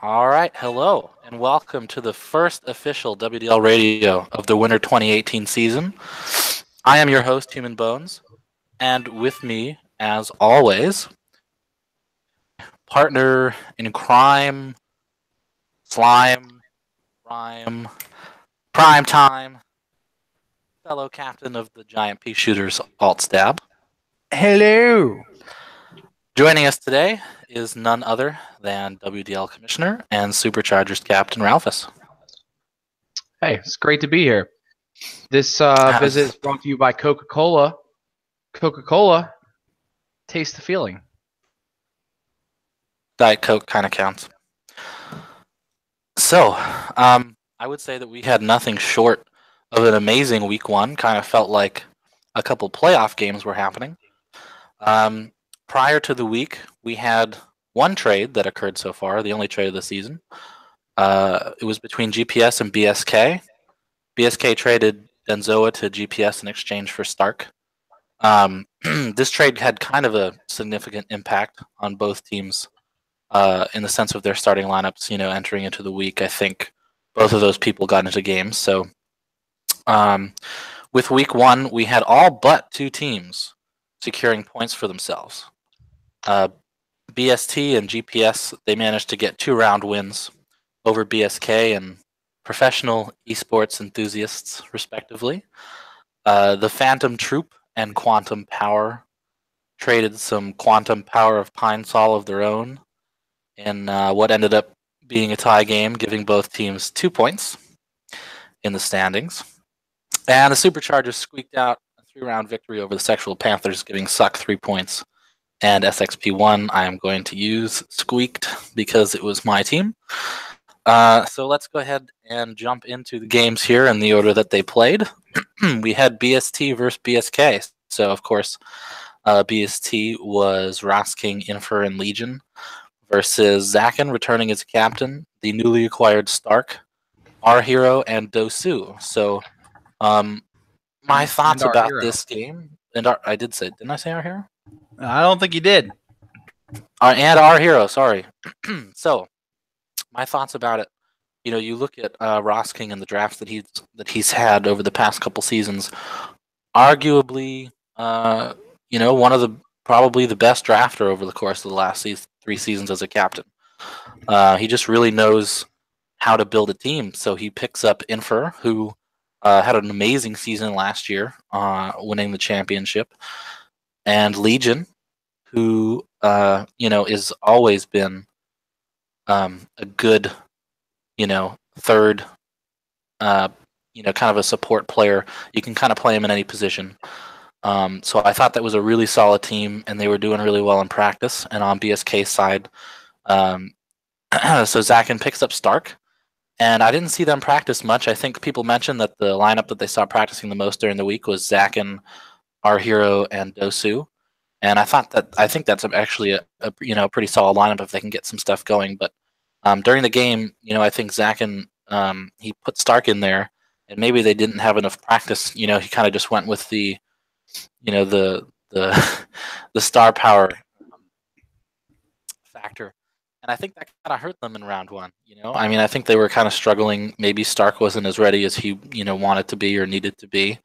All right, hello, and welcome to the first official WDL radio of the winter 2018 season. I am your host, Human Bones, and with me, as always, my partner in crime, slime, rhyme, prime time, fellow captain of the Giant Pea Shooters Alt Stab. Hello. Joining us today is none other than WDL Commissioner and Superchargers Captain Ralphus. Hey, it's great to be here. This How's visit is brought to you by Coca-Cola. Coca-Cola, taste the feeling. Diet Coke kind of counts. So, I would say that we had nothing short of an amazing week one. Kind of felt like a couple playoff games were happening. Prior to the week, we had one trade that occurred so far, the only trade of the season. It was between GPS and BSK. BSK traded Denzoa to GPS in exchange for Stark. This trade had kind of a significant impact on both teams in the sense of their starting lineups, entering into the week. I think both of those people got into games. So with week one, we had all but two teams securing points for themselves. BST and GPS, they managed to get 2-round wins over BSK and professional esports enthusiasts, respectively. The Phantom Troop and Quantum Power traded some Quantum Power of Pine Sol of their own in what ended up being a tie game, giving both teams 2 points in the standings. And the Superchargers squeaked out a 3-round victory over the Sexual Panthers, giving Suck 3 points. And SXP1, I am going to use squeaked because it was my team. So let's go ahead and jump into the games here in the order that they played. We had BST versus BSK. So, of course, BST was Rosking, Infer, and Legion versus Zakin returning as captain, the newly acquired Stark, Our Hero, and Dosu. So, my thoughts Our about hero. this game, I did say, didn't I say Our Hero? I don't think you did. And Our Hero, sorry. So, my thoughts about it. You look at Ross King and the drafts that he's had over the past couple seasons. Arguably, one of the probably the best drafter over the course of the last 3 seasons as a captain. He just really knows how to build a team. So he picks up Infer, who had an amazing season last year, winning the championship, and Legion, who is always been a good, third, kind of a support player. You can kind of play him in any position. So I thought that was a really solid team, and they were doing really well in practice. And on BSK's side, so Zakin picks up Stark, and I didn't see them practice much. I think people mentioned that the lineup that they saw practicing the most during the week was Zakin, Our Hero, and Dosu. And I think that's actually a pretty solid lineup if they can get some stuff going. But during the game, I think Zakin he put Stark in there, and maybe they didn't have enough practice. He kind of just went with the the the star power factor, and I think that kind of hurt them in round one. I mean, I think they were kind of struggling. Maybe Stark wasn't as ready as he wanted to be or needed to be,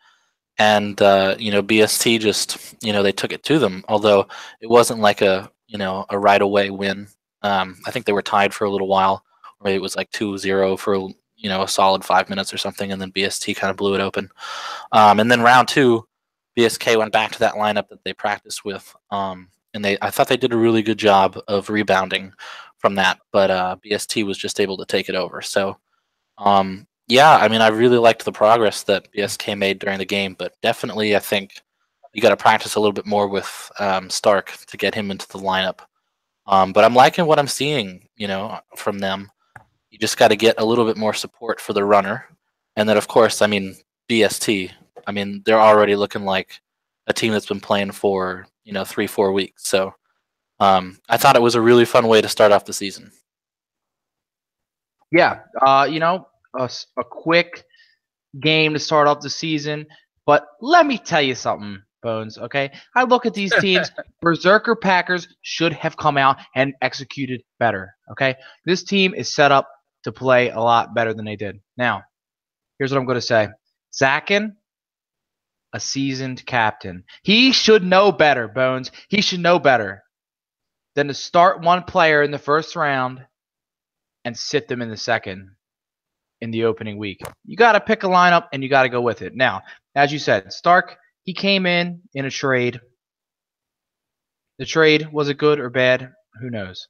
and BST just they took it to them. Although it wasn't like a a right away win. I think they were tied for a little while, or it was like 2-0 for a solid 5 minutes or something, and then BST kind of blew it open. And then round two, BSK went back to that lineup that they practiced with, and I thought they did a really good job of rebounding from that, but BST was just able to take it over. So, yeah, I mean, I really liked the progress that BSK made during the game, but definitely I think you got to practice a little bit more with Stark to get him into the lineup. But I'm liking what I'm seeing, from them. You just got to get a little bit more support for the runner, and then of course, I mean BST. I mean they're already looking like a team that's been playing for 3-4 weeks. So I thought it was a really fun way to start off the season. Yeah, a quick game to start off the season. But let me tell you something Bones, okay? I look at these teams. Berserker Packers should have come out and executed better, okay? This team is set up to play a lot better than they did. Now, here's what I'm going to say. Zachin, a seasoned captain. He should know better, Bones. He should know better than to start one player in the first round and sit them in the second in the opening week. You got to pick a lineup and you got to go with it. Now, as you said, Stark, he came in a trade. The trade, was it good or bad? Who knows?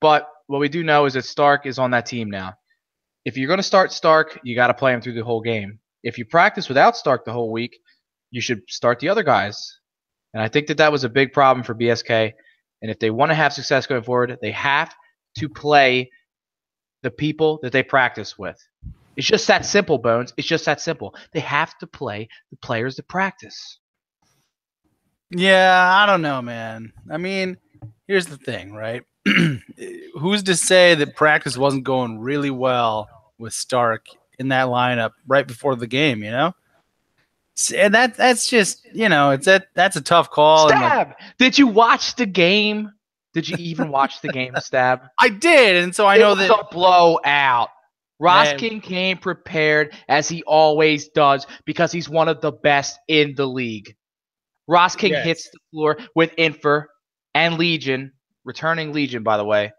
But what we do know is that Stark is on that team now. If you're going to start Stark, you got to play him through the whole game. If you practice without Stark the whole week, you should start the other guys. And I think that that was a big problem for BSK. And if they want to have success going forward, they have to play the people that they practice with. It's just that simple, Bones. It's just that simple. They have to play the players that practice. Yeah, I don't know, man. I mean, here's the thing, right? Who's to say that practice wasn't going really well with Stark in that lineup right before the game, you know? And that's just, you know, that's a tough call. Stab! Did you watch the game? Did you even watch the game, Stab? I did, and so I know that it was a blowout. Roskin came prepared as he always does because he's one of the best in the league. Roskin hits the floor with Infer and Legion, returning Legion, by the way,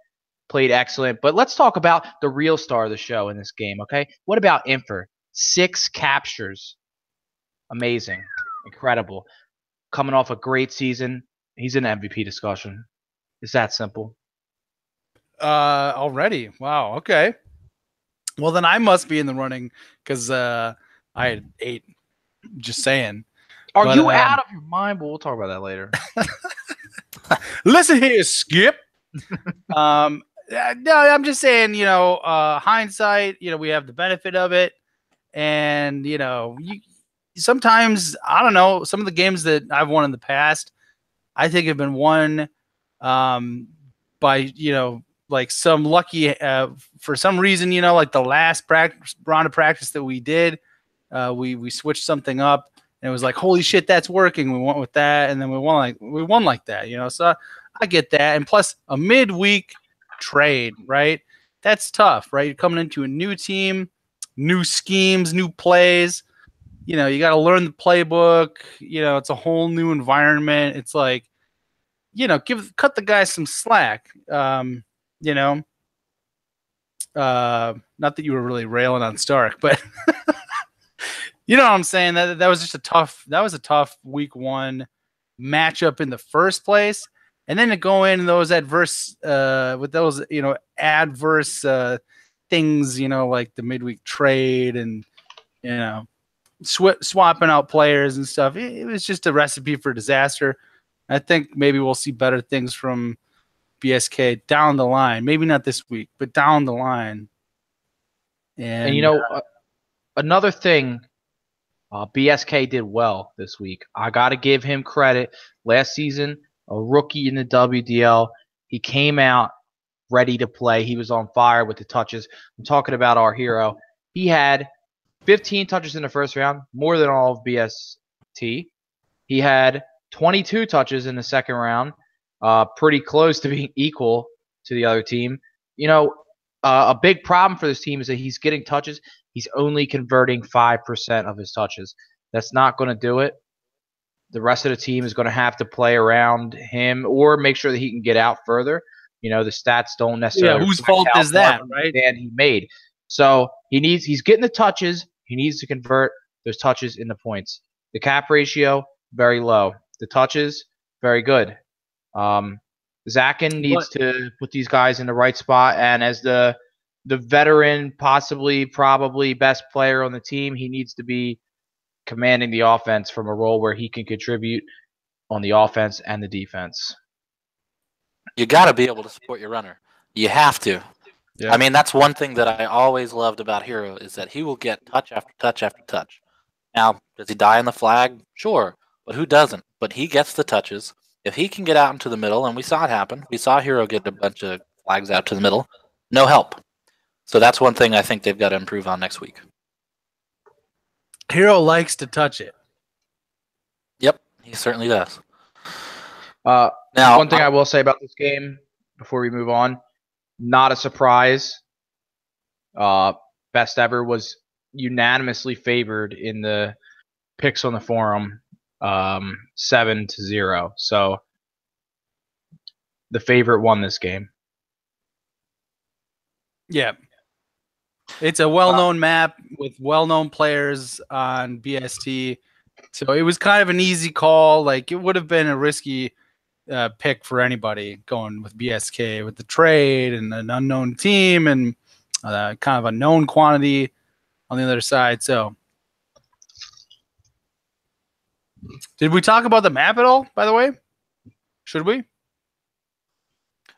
played excellent. But let's talk about the real star of the show in this game, okay? What about Infer? 6 captures. Amazing. Incredible. Coming off a great season. He's in MVP discussion. It's that simple. Already. Wow. Okay. Well, then I must be in the running because I had 8. Just saying. Are you out of your mind? But we'll talk about that later. Listen here, Skip. No, I'm just saying, you know, hindsight, you know, we have the benefit of it. And, you know, sometimes, I don't know, some of the games that I've won in the past, I think have been won by, you know, like some lucky, for some reason, you know, like the last round of practice that we did, we switched something up. And it was like, holy shit, that's working. We went with that, and then we won like that, you know. So I get that. And plus a midweek trade, right? That's tough, right? You're coming into a new team, new schemes, new plays. You know, you got to learn the playbook. You know, it's a whole new environment. It's like, you know, cut the guys some slack. You know, not that you were really railing on Stark, but. You know what I'm saying? That was just a tough week 1 matchup in the first place. And then to go in those adverse with those, you know, adverse things, you know, like the midweek trade and, you know, swapping out players and stuff. It was just a recipe for disaster. I think maybe we'll see better things from BSK down the line. Maybe not this week, but down the line. And you know, another thing BSK did well this week. I got to give him credit. Last season, a rookie in the WDL. He came out ready to play. He was on fire with the touches. I'm talking about our hero. He had 15 touches in the first round, more than all of BST. He had 22 touches in the second round, pretty close to being equal to the other team. You know, a big problem for this team is that he's getting touches. He's only converting 5% of his touches. That's not going to do it. The rest of the team is going to have to play around him or make sure that he can get out further. You know, the stats don't necessarily. Yeah, whose fault is that, right? And he made. So he's getting the touches. He needs to convert those touches into points. The cap ratio, very low. The touches, very good. Zachin needs to put these guys in the right spot, and as the veteran, probably best player on the team, he needs to be commanding the offense from a role where he can contribute on the offense and the defense. You got to be able to support your runner. You have to. Yeah. I mean, that's one thing that I always loved about Hero is that he will get touch after touch after touch. Now, does he die on the flag? Sure. But who doesn't? But he gets the touches. If he can get out into the middle, and we saw it happen, we saw Hero get a bunch of flags out to the middle, no help. So that's one thing I think they've got to improve on next week. Hero likes to touch it. Yep. He certainly does. Now, Now, one thing I will say about this game before we move on, not a surprise. Best Ever was unanimously favored in the picks on the forum, 7-0. So the favorite won this game. Yeah. It's a well-known map with well-known players on BST. So it was kind of an easy call. Like, it would have been a risky pick for anybody going with BSK with the trade and an unknown team and kind of a known quantity on the other side. So did we talk about the map at all, by the way? Should we?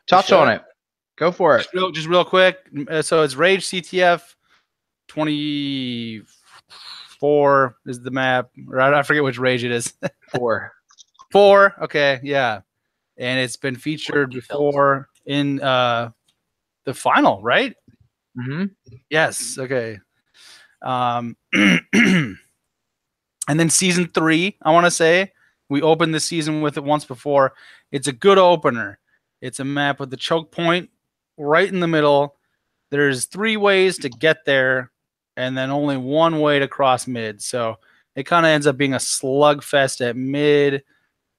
Touch on it. Go for it. Just real quick. So it's Rage CTF 24 is the map. Or I forget which Rage it is. 4. 4. Okay, yeah. And it's been featured before in the final, right? Mm-hmm. Yes. Okay. And then season 3, I want to say we opened the season with it once before. It's a good opener. It's a map with the choke point right in the middle. There's 3 ways to get there, and then only 1 way to cross mid. So it kind of ends up being a slugfest at mid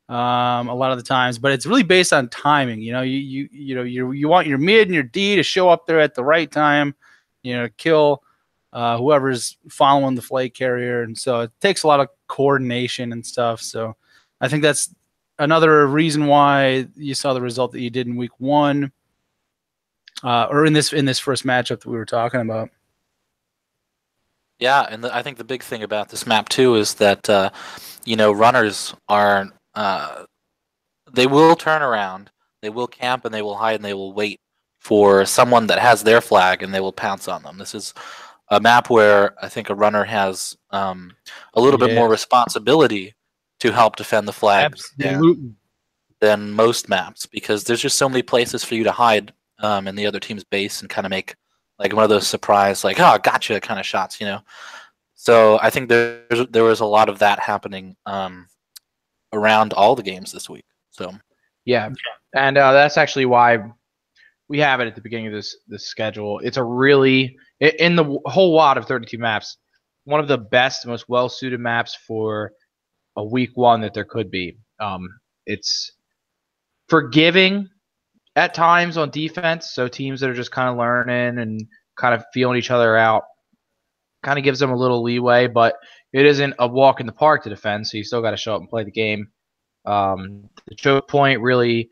a lot of the times, but it's really based on timing. You know, you want your mid and your D to show up there at the right time. You know, kill whoever's following the flag carrier, and so it takes a lot of coordination and stuff. So I think that's another reason why you saw the result that you did in week 1, or in this first matchup that we were talking about. Yeah, and I think the big thing about this map too is that runners are they will turn around, they will camp, and they will hide, and they will wait for someone that has their flag, and they will pounce on them. This is a map where I think a runner has a little bit more responsibility to help defend the flag than most maps, because there's just so many places for you to hide in the other team's base and kind of make like one of those surprise, like, oh, gotcha kind of shots, you know. So I think there was a lot of that happening around all the games this week. So yeah, and that's actually why we have it at the beginning of this schedule. It's a really, in the whole wad of 32 maps, one of the best, most well-suited maps for a week 1 that there could be. It's forgiving at times on defense, so teams that are just kind of learning and kind of feeling each other out kind of gives them a little leeway, but it isn't a walk in the park to defend, so you still got to show up and play the game. The choke point really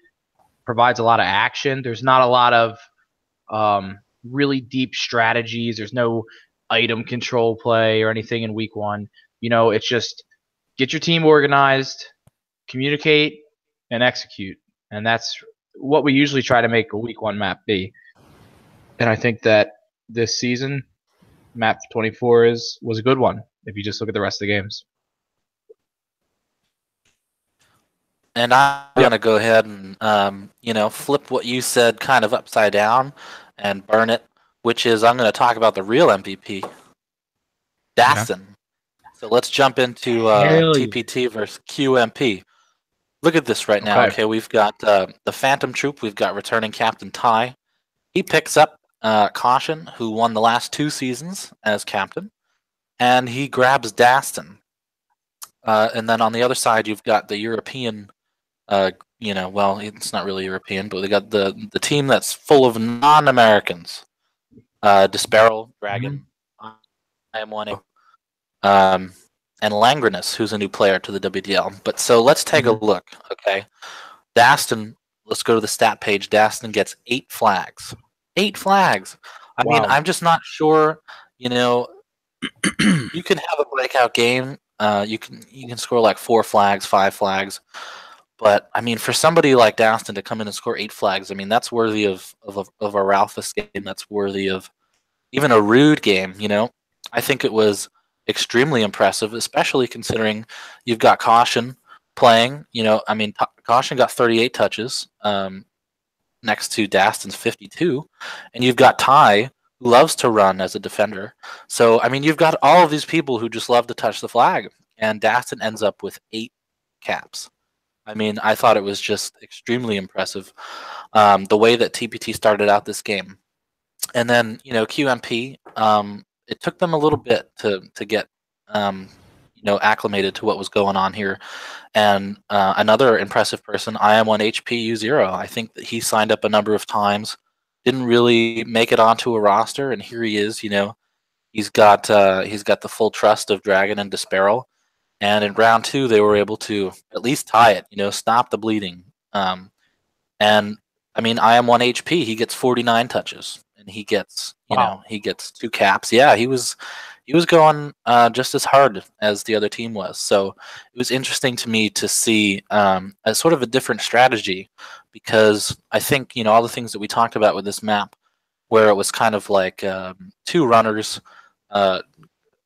provides a lot of action. There's not a lot of really deep strategies. There's no item control play or anything in week 1. You know, it's just get your team organized, communicate, and execute. And that's what we usually try to make a week 1 map be. And I think that this season, map 24 was a good one if you just look at the rest of the games. And I'm going to go ahead and, flip what you said kind of upside down and burn it, which is I'm going to talk about the real MVP, Dastin. So let's jump into TPT versus QMP. Look at this right now. Okay, we've got the Phantom Troop. We've got returning Captain Ty. He picks up Caution, who won the last 2 seasons as captain, and he grabs Dastin. And then on the other side, you've got the European. Well, it's not really European, but they got the team that's full of non-Americans. Disparel, Dragon, I am one, and Langrenus, who's a new player to the WDL. But so let's take a look. Okay, Dastin. Let's go to the stat page. Dastin gets 8 flags. 8 flags. I mean, I'm just not sure. You know, you can have a breakout game. You can score like 4 flags, 5 flags. But I mean, for somebody like Dastin to come in and score 8 flags, I mean, that's worthy of a Ralphus game. That's worthy of even a Rude game. You know, I think it was extremely impressive, especially considering you've got Caution playing. You know, I mean, Caution got 38 touches next to Dastin's 52, and you've got Ty, who loves to run as a defender. So I mean, you've got all of these people who just love to touch the flag, and Dastin ends up with 8 caps. I mean, I thought it was just extremely impressive, the way that TPT started out this game. And then, QMP, it took them a little bit to get, acclimated to what was going on here. And another impressive person, IM1HPU0. I think that he signed up a number of times, didn't really make it onto a roster, and here he is. He's got the full trust of Dragon and Disparel. And in round 2, they were able to at least tie it. Stop the bleeding. And I mean, IM1 HP, he gets 49 touches, and he gets Wow. he gets 2 caps. Yeah, he was going just as hard as the other team was. So it was interesting to me to see a sort of a different strategy, because I think all the things that we talked about with this map, where it was kind of like 2 runners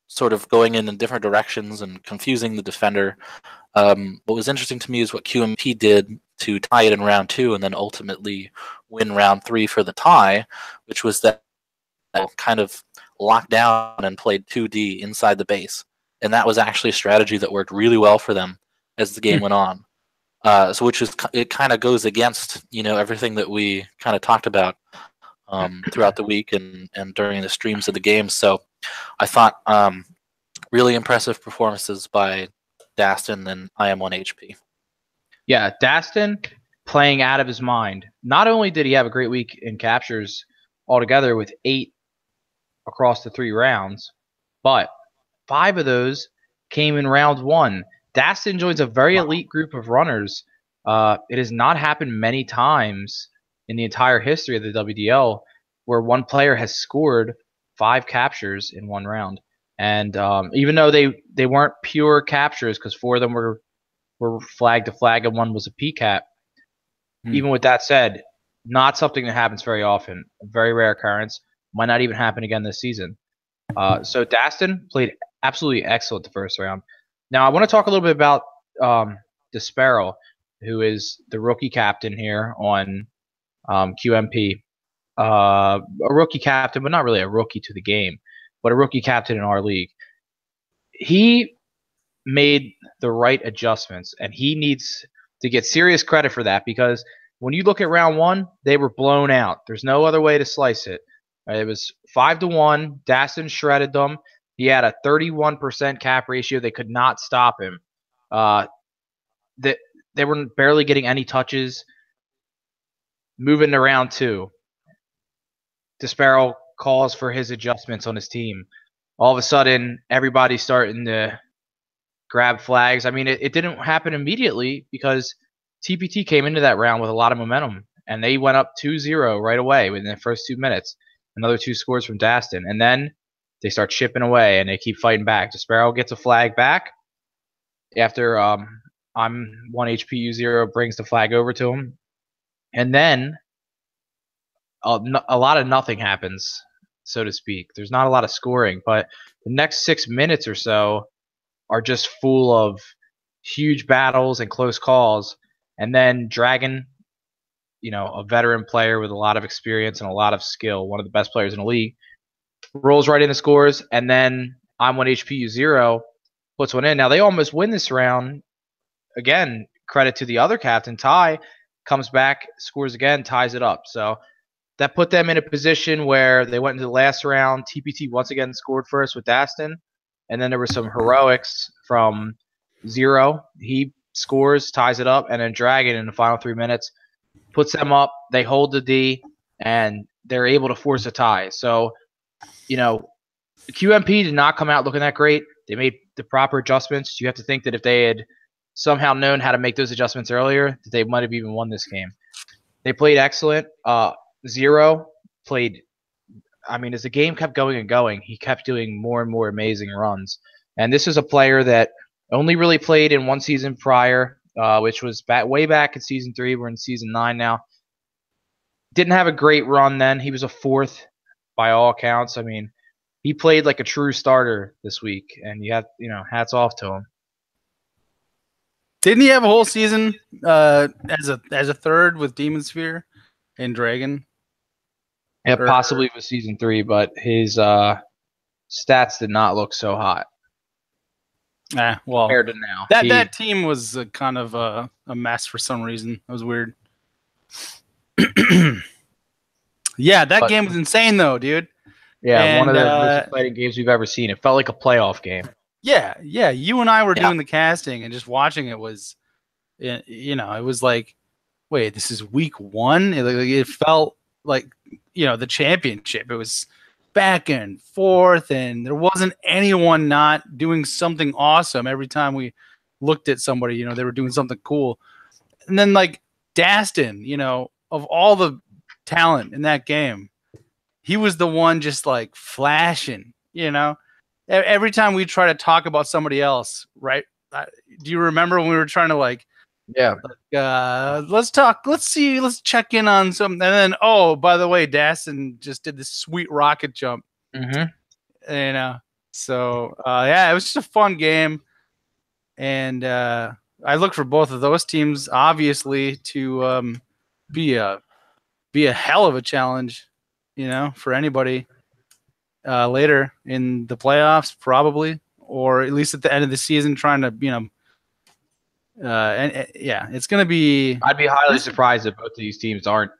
sort of going in different directions and confusing the defender. What was interesting to me is what QMP did to tie it in round 2 and then ultimately win round 3 for the tie, which was that kind of locked down and played 2D inside the base. And that was actually a strategy that worked really well for them as the game went on. So it kind of goes against everything that we kind of talked about throughout the week and during the streams of the game. So I thought really impressive performances by Dastin and IM1HP. Yeah, Dastin playing out of his mind. Not only did he have a great week in captures altogether with 8 across the 3 rounds, but 5 of those came in round 1. Dastin joins a very elite group of runners. It has not happened many times in the entire history of the WDL where one player has scored 5 captures in 1 round. And even though they weren't pure captures, because 4 of them were flag to flag and 1 was a PCAP, even with that said, not something that happens very often. A very rare occurrence. Might not even happen again this season. So Dastin played absolutely excellent the first round. Now I want to talk a little bit about Disparel, who is the rookie captain here on QMP. A rookie captain, but not really a rookie to the game, but a rookie captain in our league. He made the right adjustments, and he needs to get serious credit for that, because when you look at round 1, they were blown out. There's no other way to slice it. It was 5-1. Dastin shredded them. He had a 31% cap ratio. They could not stop him. They were barely getting any touches. Moving to round 2, Disparel calls for his adjustments on his team. All of a sudden, everybody's starting to grab flags. I mean, it didn't happen immediately because TPT came into that round with a lot of momentum, and they went up 2-0 right away within the first 2 minutes. Another 2 scores from Dastin, and then they start chipping away, and they keep fighting back. Disparel gets a flag back after I'm 1HPU0 brings the flag over to him, and then a lot of nothing happens, so to speak. There's not a lot of scoring, but the next 6 minutes or so are just full of huge battles and close calls. And then Dragon, a veteran player with a lot of experience and a lot of skill, one of the best players in the league, rolls right in the scores, and then I'm 1HPU0 puts one in. Now they almost win this round. Again, credit to the other captain, Ty, comes back, scores again, ties it up. So that put them in a position where they went into the last round. TPT once again scored first with Dastin, and then there were some heroics from Zero. He scores, ties it up, and then Dragon in the final 3 minutes puts them up. They hold the D, and they're able to force a tie. So, QMP did not come out looking that great. They made the proper adjustments. You have to think that if they had somehow known how to make those adjustments earlier, that they might have even won this game. They played excellent. Zero played, as the game kept going and going, he kept doing more and more amazing runs. And this is a player that only really played in 1 season prior, which was way back in Season 3. We're in Season 9 now. Didn't have a great run then. He was a 4th by all accounts. He played like a true starter this week, and hats off to him. Didn't he have a whole season as a 3rd with Demon Sphere and Dragon? Yeah, possibly with Season 3, but his stats did not look so hot. Well, compared to now. that team was kind of a mess for some reason. It was weird. Yeah, that game was insane though, dude. Yeah, one of And, the most exciting games we've ever seen. It felt like a playoff game. Yeah. You and I were Yeah. doing the casting and just watching it was, it was like, wait, this is week 1. It felt like, the championship. It was back and forth, and there wasn't anyone not doing something awesome every time we looked at somebody. They were doing something cool. And then like Dastin, of all the talent in that game, he was the one just like flashing. Every time we try to talk about somebody else, right? Do you remember when we were trying to like, Yeah. let's talk, let's check in on something, and then, oh, by the way, Dastin just did this sweet rocket jump. Mm-hmm. So yeah, it was just a fun game, and I look for both of those teams obviously to be a hell of a challenge, for anybody later in the playoffs, probably, or at least at the end of the season, trying to, and yeah, it's going to be. I'd be highly surprised if both of these teams aren't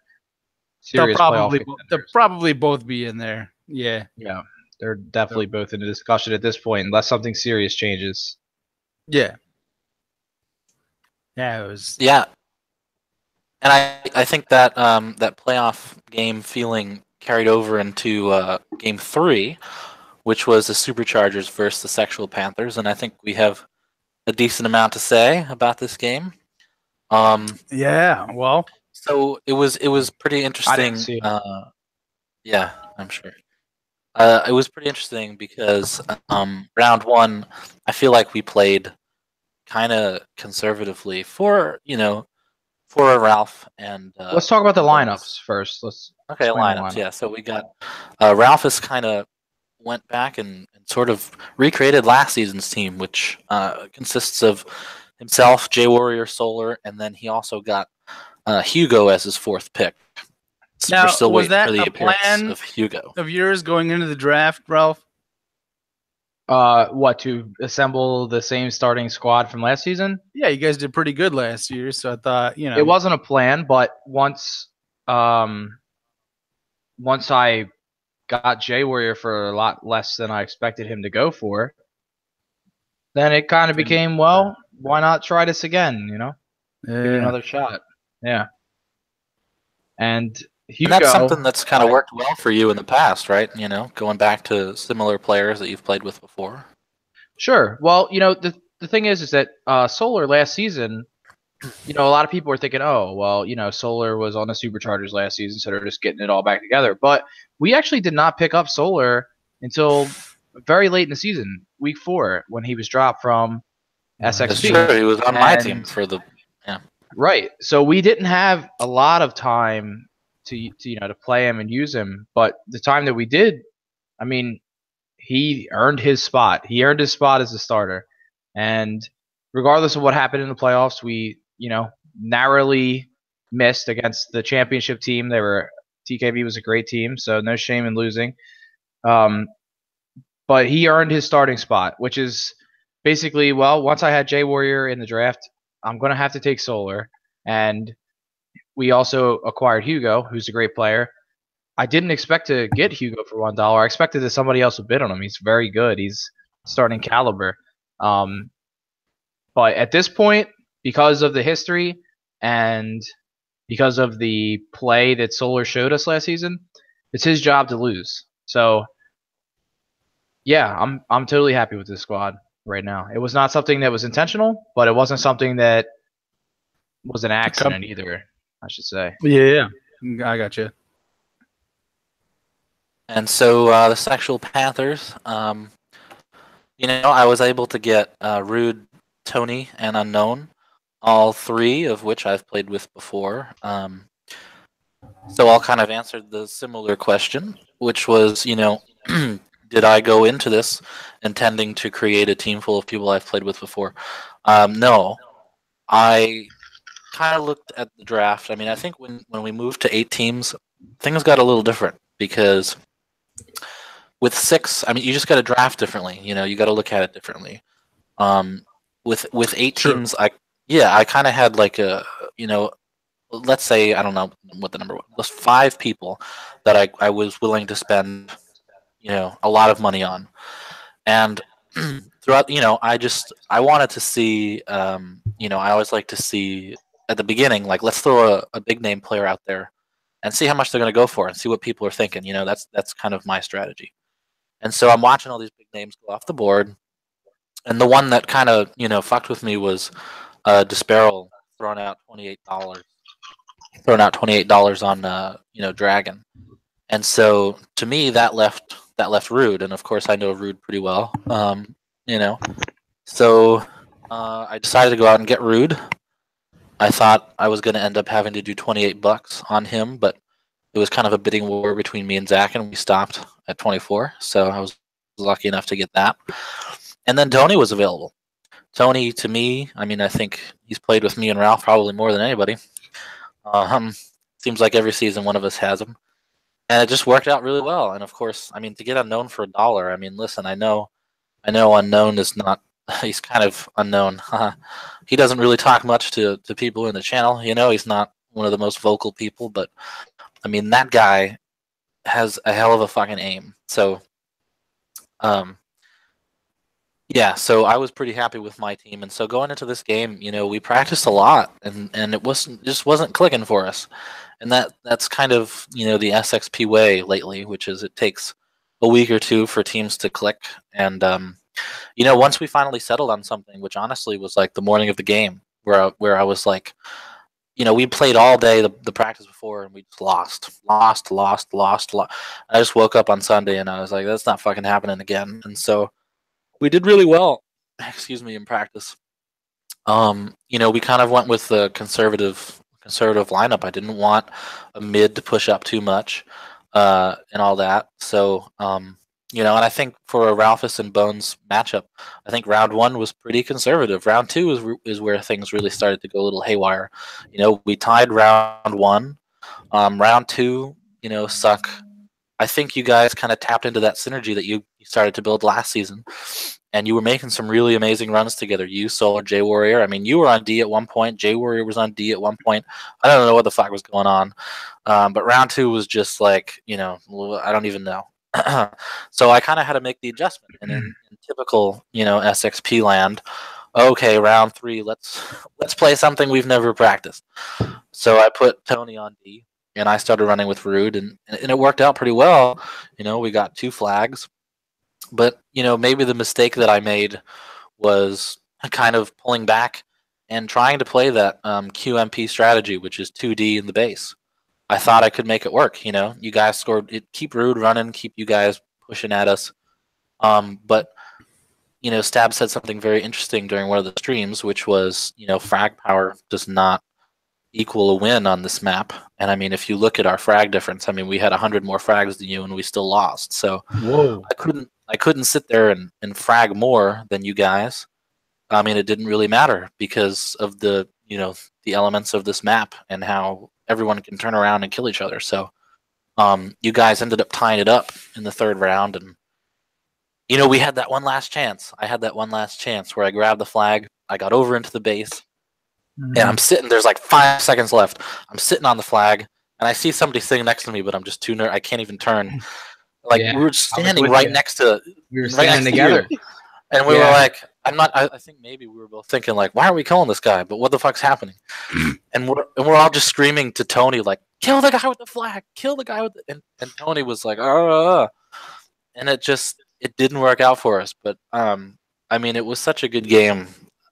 They'll serious probably playoff contenders. they'll probably both be in there. Yeah. Yeah, they're definitely both in the discussion at this point, unless something serious changes. Yeah. Yeah, it was. Yeah, and I think that that playoff game feeling carried over into game 3, which was the Superchargers versus the Sexual Panthers, and I think we have a decent amount to say about this game. Yeah. Well. So it was pretty interesting. I didn't see it. Yeah, I'm sure. It was pretty interesting because round 1, I feel like we played kind of conservatively for Ralph and. Let's talk about the lineups first. Let's Okay, explain the lineups. Yeah, so we got Ralph has kind of went back and sort of recreated last season's team, which consists of himself, Jay Warrior, Solar, and then he also got Hugo as his 4th pick. So Now, we're still was waiting that for the a appearance plan of Hugo. of yours going into the draft, Ralph? What, to assemble the same starting squad from last season? Yeah, you guys did pretty good last year, so I thought, It wasn't a plan, but once I got Jay Warrior for a lot less than I expected him to go for, then it kind of became, well, why not try this again? Give it another shot. Yeah. And Hugo, And that's something that's kind of worked well for you in the past, right? Going back to similar players that you've played with before. Sure. Well, the thing is that Solar last season, a lot of people were thinking, oh, well, Solar was on the Superchargers last season, so they're just getting it all back together. But we actually did not pick up Solar until very late in the season, week 4, when he was dropped from SXP. That's true. He was on my team for the. Yeah. Right. So we didn't have a lot of time to play him and use him, but the time that we did, I mean, he earned his spot. He earned his spot as a starter, and regardless of what happened in the playoffs, we narrowly missed against the championship team. TKV was a great team, so no shame in losing. But he earned his starting spot, which is basically, well, once I had Jay Warrior in the draft, I'm going to have to take Solar. And we also acquired Hugo, who's a great player. I didn't expect to get Hugo for $1. I expected that somebody else would bid on him. He's very good. He's starting caliber. But at this point, because of the history and because of the play that Solar showed us last season, it's his job to lose. So, yeah, I'm totally happy with this squad right now. It was not something that was intentional, but it wasn't something that was an accident either, I should say. Yeah, I got you. And so the Sexual Panthers, I was able to get Rude, Tony, and Unknown, all 3 of which I've played with before. So I'll kind of answer the similar question, which was, did I go into this intending to create a team full of people I've played with before? No. I kind of looked at the draft. I mean, I think when we moved to 8 teams, things got a little different because with 6, I mean, you just got to draft differently. You got to look at it differently. With 8 Sure. teams, I kind of had like let's say I don't know what the number was, 5 people that I was willing to spend a lot of money on, and throughout I wanted to see I always like to see at the beginning, like, let's throw a big name player out there and see how much they're going to go for and see what people are thinking. That's kind of my strategy. And so I'm watching all these big names go off the board, and the one that kind of fucked with me was Disparel throwing out $28 on Dragon. And so to me that left Rude, and of course I know Rude pretty well. So I decided to go out and get Rude. I thought I was going to end up having to do $28 on him, but it was kind of a bidding war between me and Zach, and we stopped at 24. So I was lucky enough to get that. And then Tony was available. Tony, to me, I mean, I think he's played with me and Ralph probably more than anybody. Seems like every season one of us has him, and it just worked out really well. And of course, I mean, to get Unknown for $1, I mean, listen, I know Unknown is not. He's kind of unknown. He doesn't really talk much to people in the channel. He's not one of the most vocal people, but I mean, that guy has a hell of a fucking aim. So, yeah, so I was pretty happy with my team, and so going into this game, we practiced a lot, and it wasn't clicking for us, and that's kind of the SXP way lately, which is it takes a week or two for teams to click, and once we finally settled on something, which honestly was like the morning of the game, where I was like, we played all day the practice before, and we just lost. I just woke up on Sunday and I was like, that's not fucking happening again, and so we did really well, excuse me, in practice. We kind of went with the conservative lineup. I didn't want a mid to push up too much, and all that. So, and I think for a Ralphus and Bones matchup, I think round 1 was pretty conservative. Round 2 is where things really started to go a little haywire. We tied round 1. Round 2, suck. I think you guys kind of tapped into that synergy that you started to build last season, and you were making some really amazing runs together. You, Solar, J Warrior. I mean, you were on D at one point. J Warrior was on D at one point. I don't know what the fuck was going on, but round 2 was just like, I don't even know. So I kind of had to make the adjustment, and in typical, SXP land, okay, round 3, let's play something we've never practiced. So I put Tony on D, and I started running with Rude, and it worked out pretty well. We got 2 flags, but maybe the mistake that I made was kind of pulling back and trying to play that QMP strategy, which is 2D in the base. I thought I could make it work. You guys scored it. Keep Rude running. Keep you guys pushing at us. But Stab said something very interesting during one of the streams, which was frag power does not equal a win on this map. And I mean, if you look at our frag difference, I mean, we had 100 more frags than you, and we still lost. So Whoa. I couldn't sit there and frag more than you guys. I mean, it didn't really matter because of the elements of this map and how everyone can turn around and kill each other. So you guys ended up tying it up in the 3rd round, and we had that one last chance. I had that one last chance where I grabbed the flag, I got over into the base, and I'm sitting. There's like 5 seconds left. I'm sitting on the flag, and I see somebody sitting next to me, but I'm just too I can't even turn. Like, we were standing right next to. We were standing together. And we were like, I think maybe we were both thinking, like, why are we killing this guy? But what the fuck's happening? And we're all just screaming to Tony, like, kill the guy with the flag, kill the guy with the. And Tony was like, and it didn't work out for us. But I mean, it was such a good game.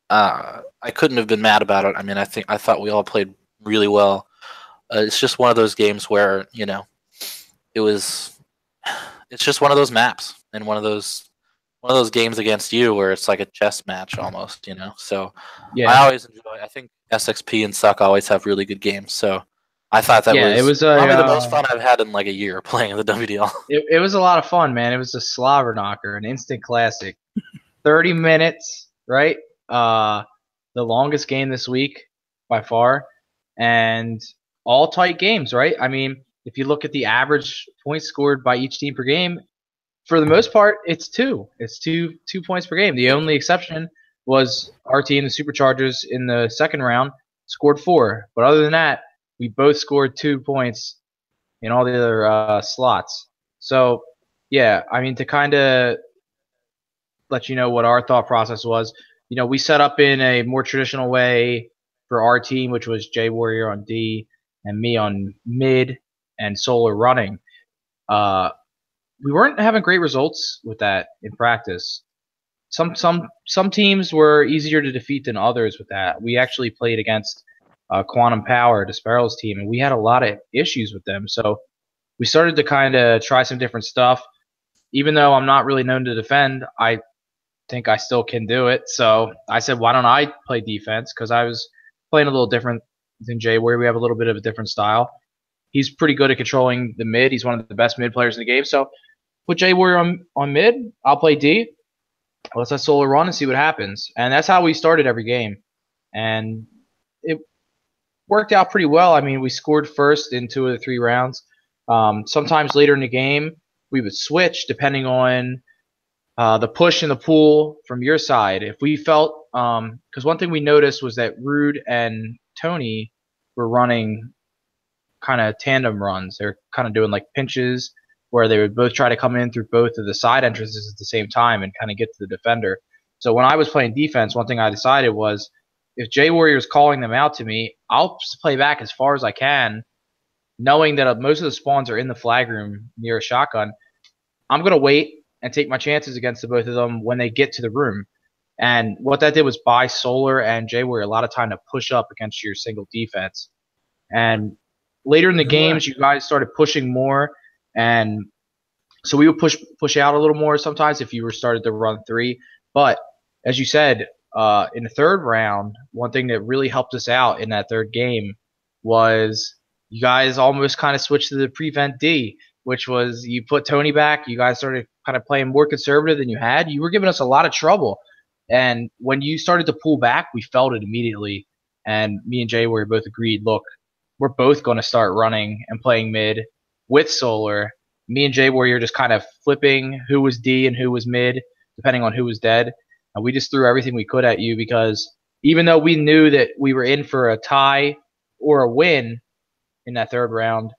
I couldn't have been mad about it. I mean, I thought we all played really well. It's just one of those games where it's just one of those maps and one of those games against you where it's like a chess match almost, So Yeah. I always enjoy. I think SXP and Suck always have really good games. So I thought that it was probably the most fun I've had in like a year playing the WDL. It was a lot of fun, man. It was a slobber knocker, an instant classic. 30 minutes, right? The longest game this week by far, and all tight games, right? I mean, if you look at the average points scored by each team per game, for the most part, it's 2. It's two points per game. The only exception was our team, the Superchargers, in the second round scored 4. But other than that, we both scored 2 points in all the other slots. So, yeah, I mean, to kind of let you know what our thought process was, we set up in a more traditional way for our team, which was J Warrior on D and me on mid and Solar running. We weren't having great results with that in practice. Some teams were easier to defeat than others with that. We actually played against Quantum Power, Despero's team, and we had a lot of issues with them. So we started to kind of try some different stuff. Even though I'm not really known to defend, I think I still can do it. So I said, why don't I play defense? Because I was playing a little different than Jay, where we have a little bit of a different style. He's pretty good at controlling the mid. He's one of the best mid players in the game. So put Jay Warrior on mid. I'll play D. Let's let Solar run and see what happens. And that's how we started every game. And it worked out pretty well. I mean, we scored first in 2 of the 3 rounds. Sometimes later in the game, we would switch depending on the push and the pull from your side. If we felt, because one thing we noticed was that Rude and Tony were running kind of tandem runs. They're kind of doing like pinches where they would both try to come in through both of the side entrances at the same time and kind of get to the defender. So when I was playing defense, one thing I decided was if Jay Warrior is calling them out to me, I'll just play back as far as I can, knowing that most of the spawns are in the flag room near a shotgun. I'm going to wait and take my chances against the both of them when they get to the room. And what that did was buy Solar and Jay Warrior a lot of time to push up against your single defense. And later in the games, you guys started pushing more. And so we would push out a little more sometimes if you were started to run 3. But as you said, in the third round, one thing that really helped us out in that third game was you guys almost kind of switched to the prevent D, which was you put Tony back. You guys started kind of playing more conservative than you had. You were giving us a lot of trouble. And when you started to pull back, we felt it immediately. And me and Jay were both agreed, look, we're both going to start running and playing mid with Solar. Me and Jay Warrior just kind of flipping who was D and who was mid, depending on who was dead. And we just threw everything we could at you because even though we knew that we were in for a tie or a win in that third round,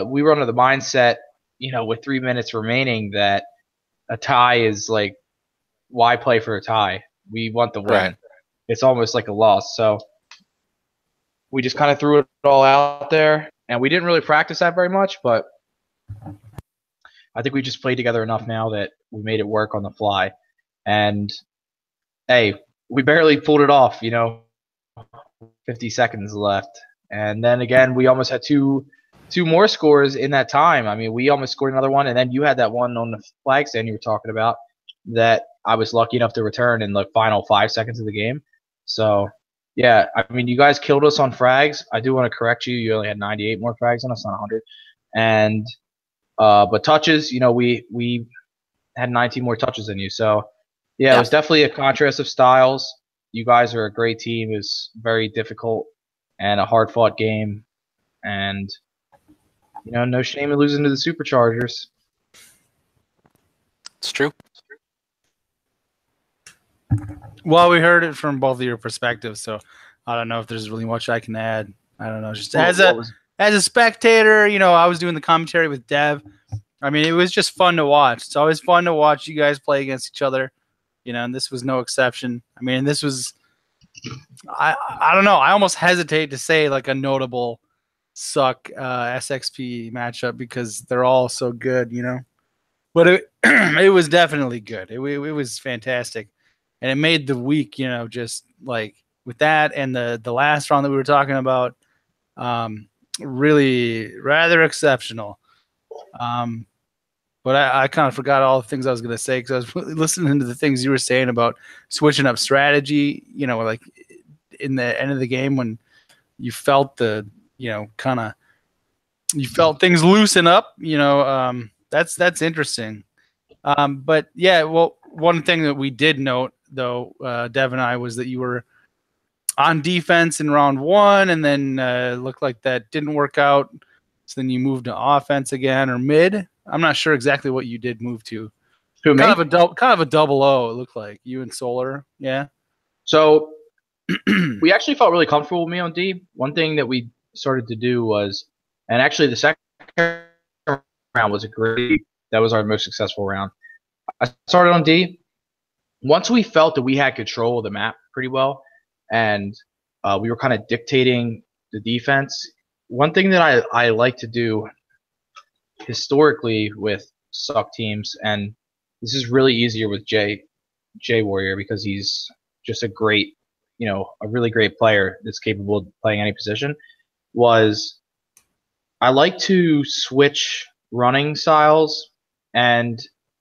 we were under the mindset, with 3 minutes remaining that a tie is like, why play for a tie? We want the win. Right. It's almost like a loss. So we just kind of threw it all out there. And we didn't really practice that very much, but I think we just played together enough now that we made it work on the fly. And, hey, we barely pulled it off, 50 seconds left. And then, again, we almost had two more scores in that time. I mean, we almost scored another one, and then you had that one on the flag stand you were talking about that I was lucky enough to return in the final 5 seconds of the game. So, yeah, I mean, you guys killed us on frags. I do want to correct you. You only had 98 more frags on us, not 100. And but touches, we had 19 more touches than you. So, yeah, it was definitely a contrast of styles. You guys are a great team. It was very difficult and a hard-fought game. And, no shame in losing to the Superchargers. It's true. Well, we heard it from both of your perspectives, so I don't know if there's really much I can add. I don't know. Just as a spectator, I was doing the commentary with Dev. I mean, it was just fun to watch. It's always fun to watch you guys play against each other, and this was no exception. I mean, this was I don't know. I almost hesitate to say like a notable suck SXP matchup because they're all so good, But it was definitely good. It was fantastic. And it made the week, just like with that and the last round that we were talking about, really rather exceptional. But I kind of forgot all the things I was going to say because I was really listening to the things you were saying about switching up strategy, like in the end of the game when you felt you felt things loosen up, that's interesting. But yeah, well, one thing that we did note though, Dev and I, was that you were on defense in round 1 and then looked like that didn't work out. So then you moved to offense again or mid. I'm not sure exactly what you did move to. Who, me? Kind of a double O. It looked like you and Solar. Yeah. So we actually felt really comfortable with me on D. One thing that we started to do was, and actually the second round was that was our most successful round. I started on D. Once we felt that we had control of the map pretty well, and we were kind of dictating the defense. One thing that I like to do historically with suck teams, and this is really easier with J Warrior because he's just a great, a really great player that's capable of playing any position, was I like to switch running styles, and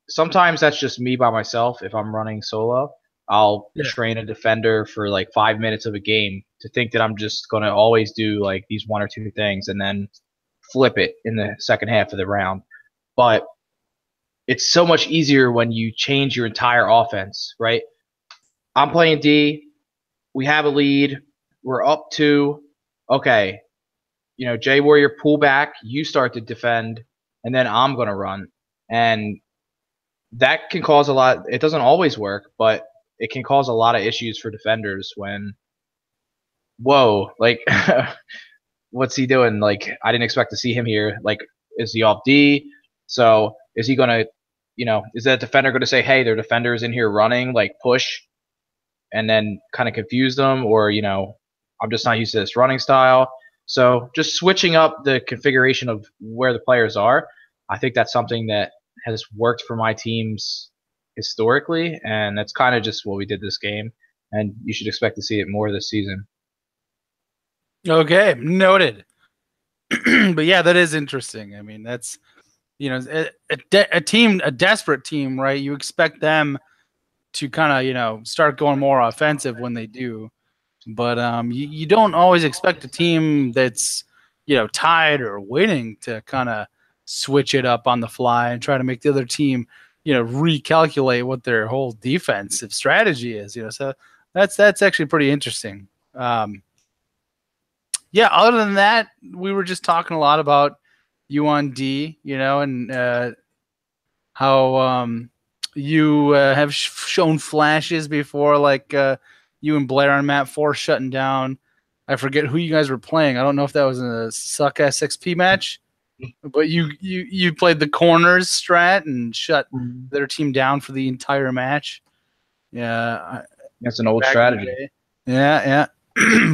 sometimes that's just me by myself. If I'm running solo, I'll train a defender for like 5 minutes of a game to think that I'm just going to always do like these one or two things and then flip it in the second half of the round. But it's so much easier when you change your entire offense, right? I'm playing D. We have a lead. We're up 2. Okay. J Warrior pull back. You start to defend, and then I'm going to run. And that can cause a lot. It doesn't always work, but it can cause a lot of issues for defenders when, whoa, like, what's he doing? Like, I didn't expect to see him here. Like, is he off D? So is he going to, is that defender going to say, hey, their defender is in here running, like push, and then kind of confuse them? Or, I'm just not used to this running style. So just switching up the configuration of where the players are, I think that's something that has worked for my teams historically, and that's kind of just what we did this game, and you should expect to see it more this season. Okay, noted. But yeah, that is interesting. I mean, that's a team, a desperate team, right? You expect them to kind of start going more offensive when they do, but you don't always expect a team that's tied or winning to kind of switch it up on the fly and try to make the other team recalculate what their whole defensive strategy is. So that's actually pretty interesting. Yeah, other than that, we were just talking a lot about you on D, and how you have shown flashes before, like you and Blair on map 4 shutting down. I forget who you guys were playing. I don't know if that was a suck SXP match, but you played the corners strat and shut their team down for the entire match. Yeah, that's an old strategy. Yeah.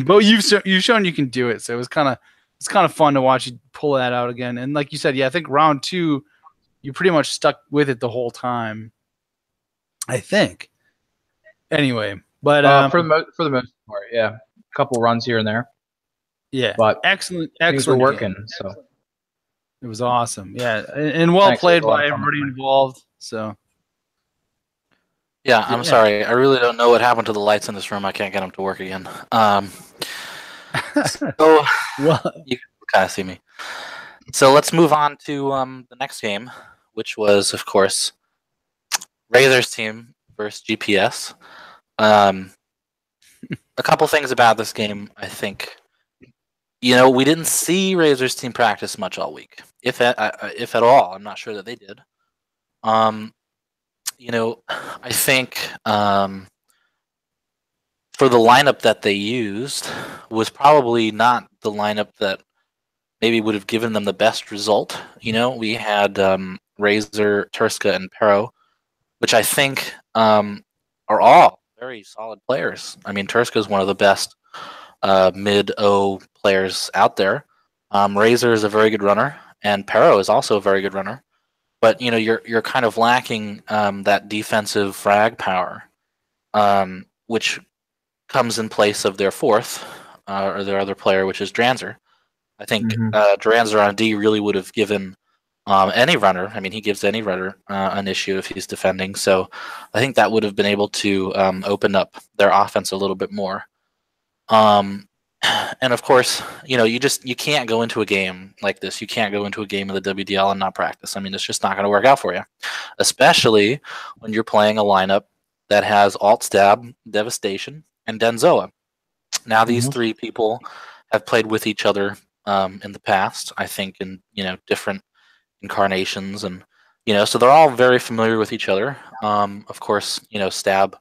But you've shown you can do it, so it's kind of fun to watch you pull that out again. And like you said, yeah, I think round 2, you pretty much stuck with it the whole time, I think. Anyway, but for the most part, yeah, a couple runs here and there. Yeah, but excellent working. Game. So it was awesome. Yeah, and well played by everybody involved. So. Yeah, I'm sorry. I really don't know what happened to the lights in this room. I can't get them to work again. So you can kind of see me. So let's move on to the next game, which was, of course, Razor's team versus GPS. A couple things about this game, I think. We didn't see Razor's team practice much all week, if at all. I'm not sure that they did. I think for the lineup that they used was probably not the lineup that maybe would have given them the best result. We had Razor, Turska, and Pero, which I think are all very solid players. I mean, Turska is one of the best mid-O players out there. Razor is a very good runner, and Pero is also a very good runner. But you're kind of lacking that defensive frag power, which comes in place of their fourth or their other player, which is Dranzer. I think Dranzer on D really would have given any runner. I mean, he gives any runner an issue if he's defending. So I think that would have been able to open up their offense a little bit more. And of course, you can't go into a game like this. You can't go into a game of the WDL and not practice. I mean, it's just not going to work out for you, especially when you're playing a lineup that has Alt Stab, Devastation, and Denzoa. Now, these 3 people have played with each other in the past, I think, in different incarnations, and So they're all very familiar with each other. Of course, Stab,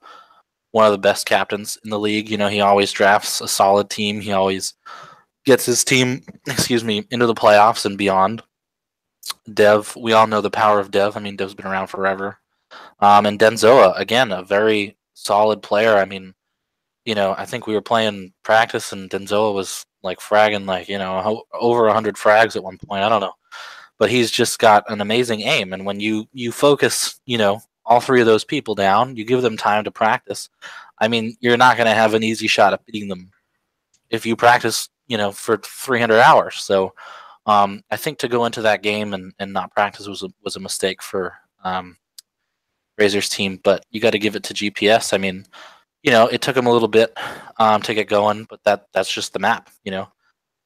one of the best captains in the league. He always drafts a solid team. He always gets his team, into the playoffs and beyond. Dev, we all know the power of Dev. I mean, Dev's been around forever. And Denzoa, again, a very solid player. I mean, I think we were playing practice and Denzoa was like fragging over 100 frags at one point. I don't know. But he's just got an amazing aim. And when you focus, all three of those people down, you give them time to practice. I mean, you're not going to have an easy shot at beating them if you practice, for 300 hours. So I think to go into that game and not practice was a mistake for Razor's team. But you got to give it to GPS. I mean, it took him a little bit to get going, but that's just the map,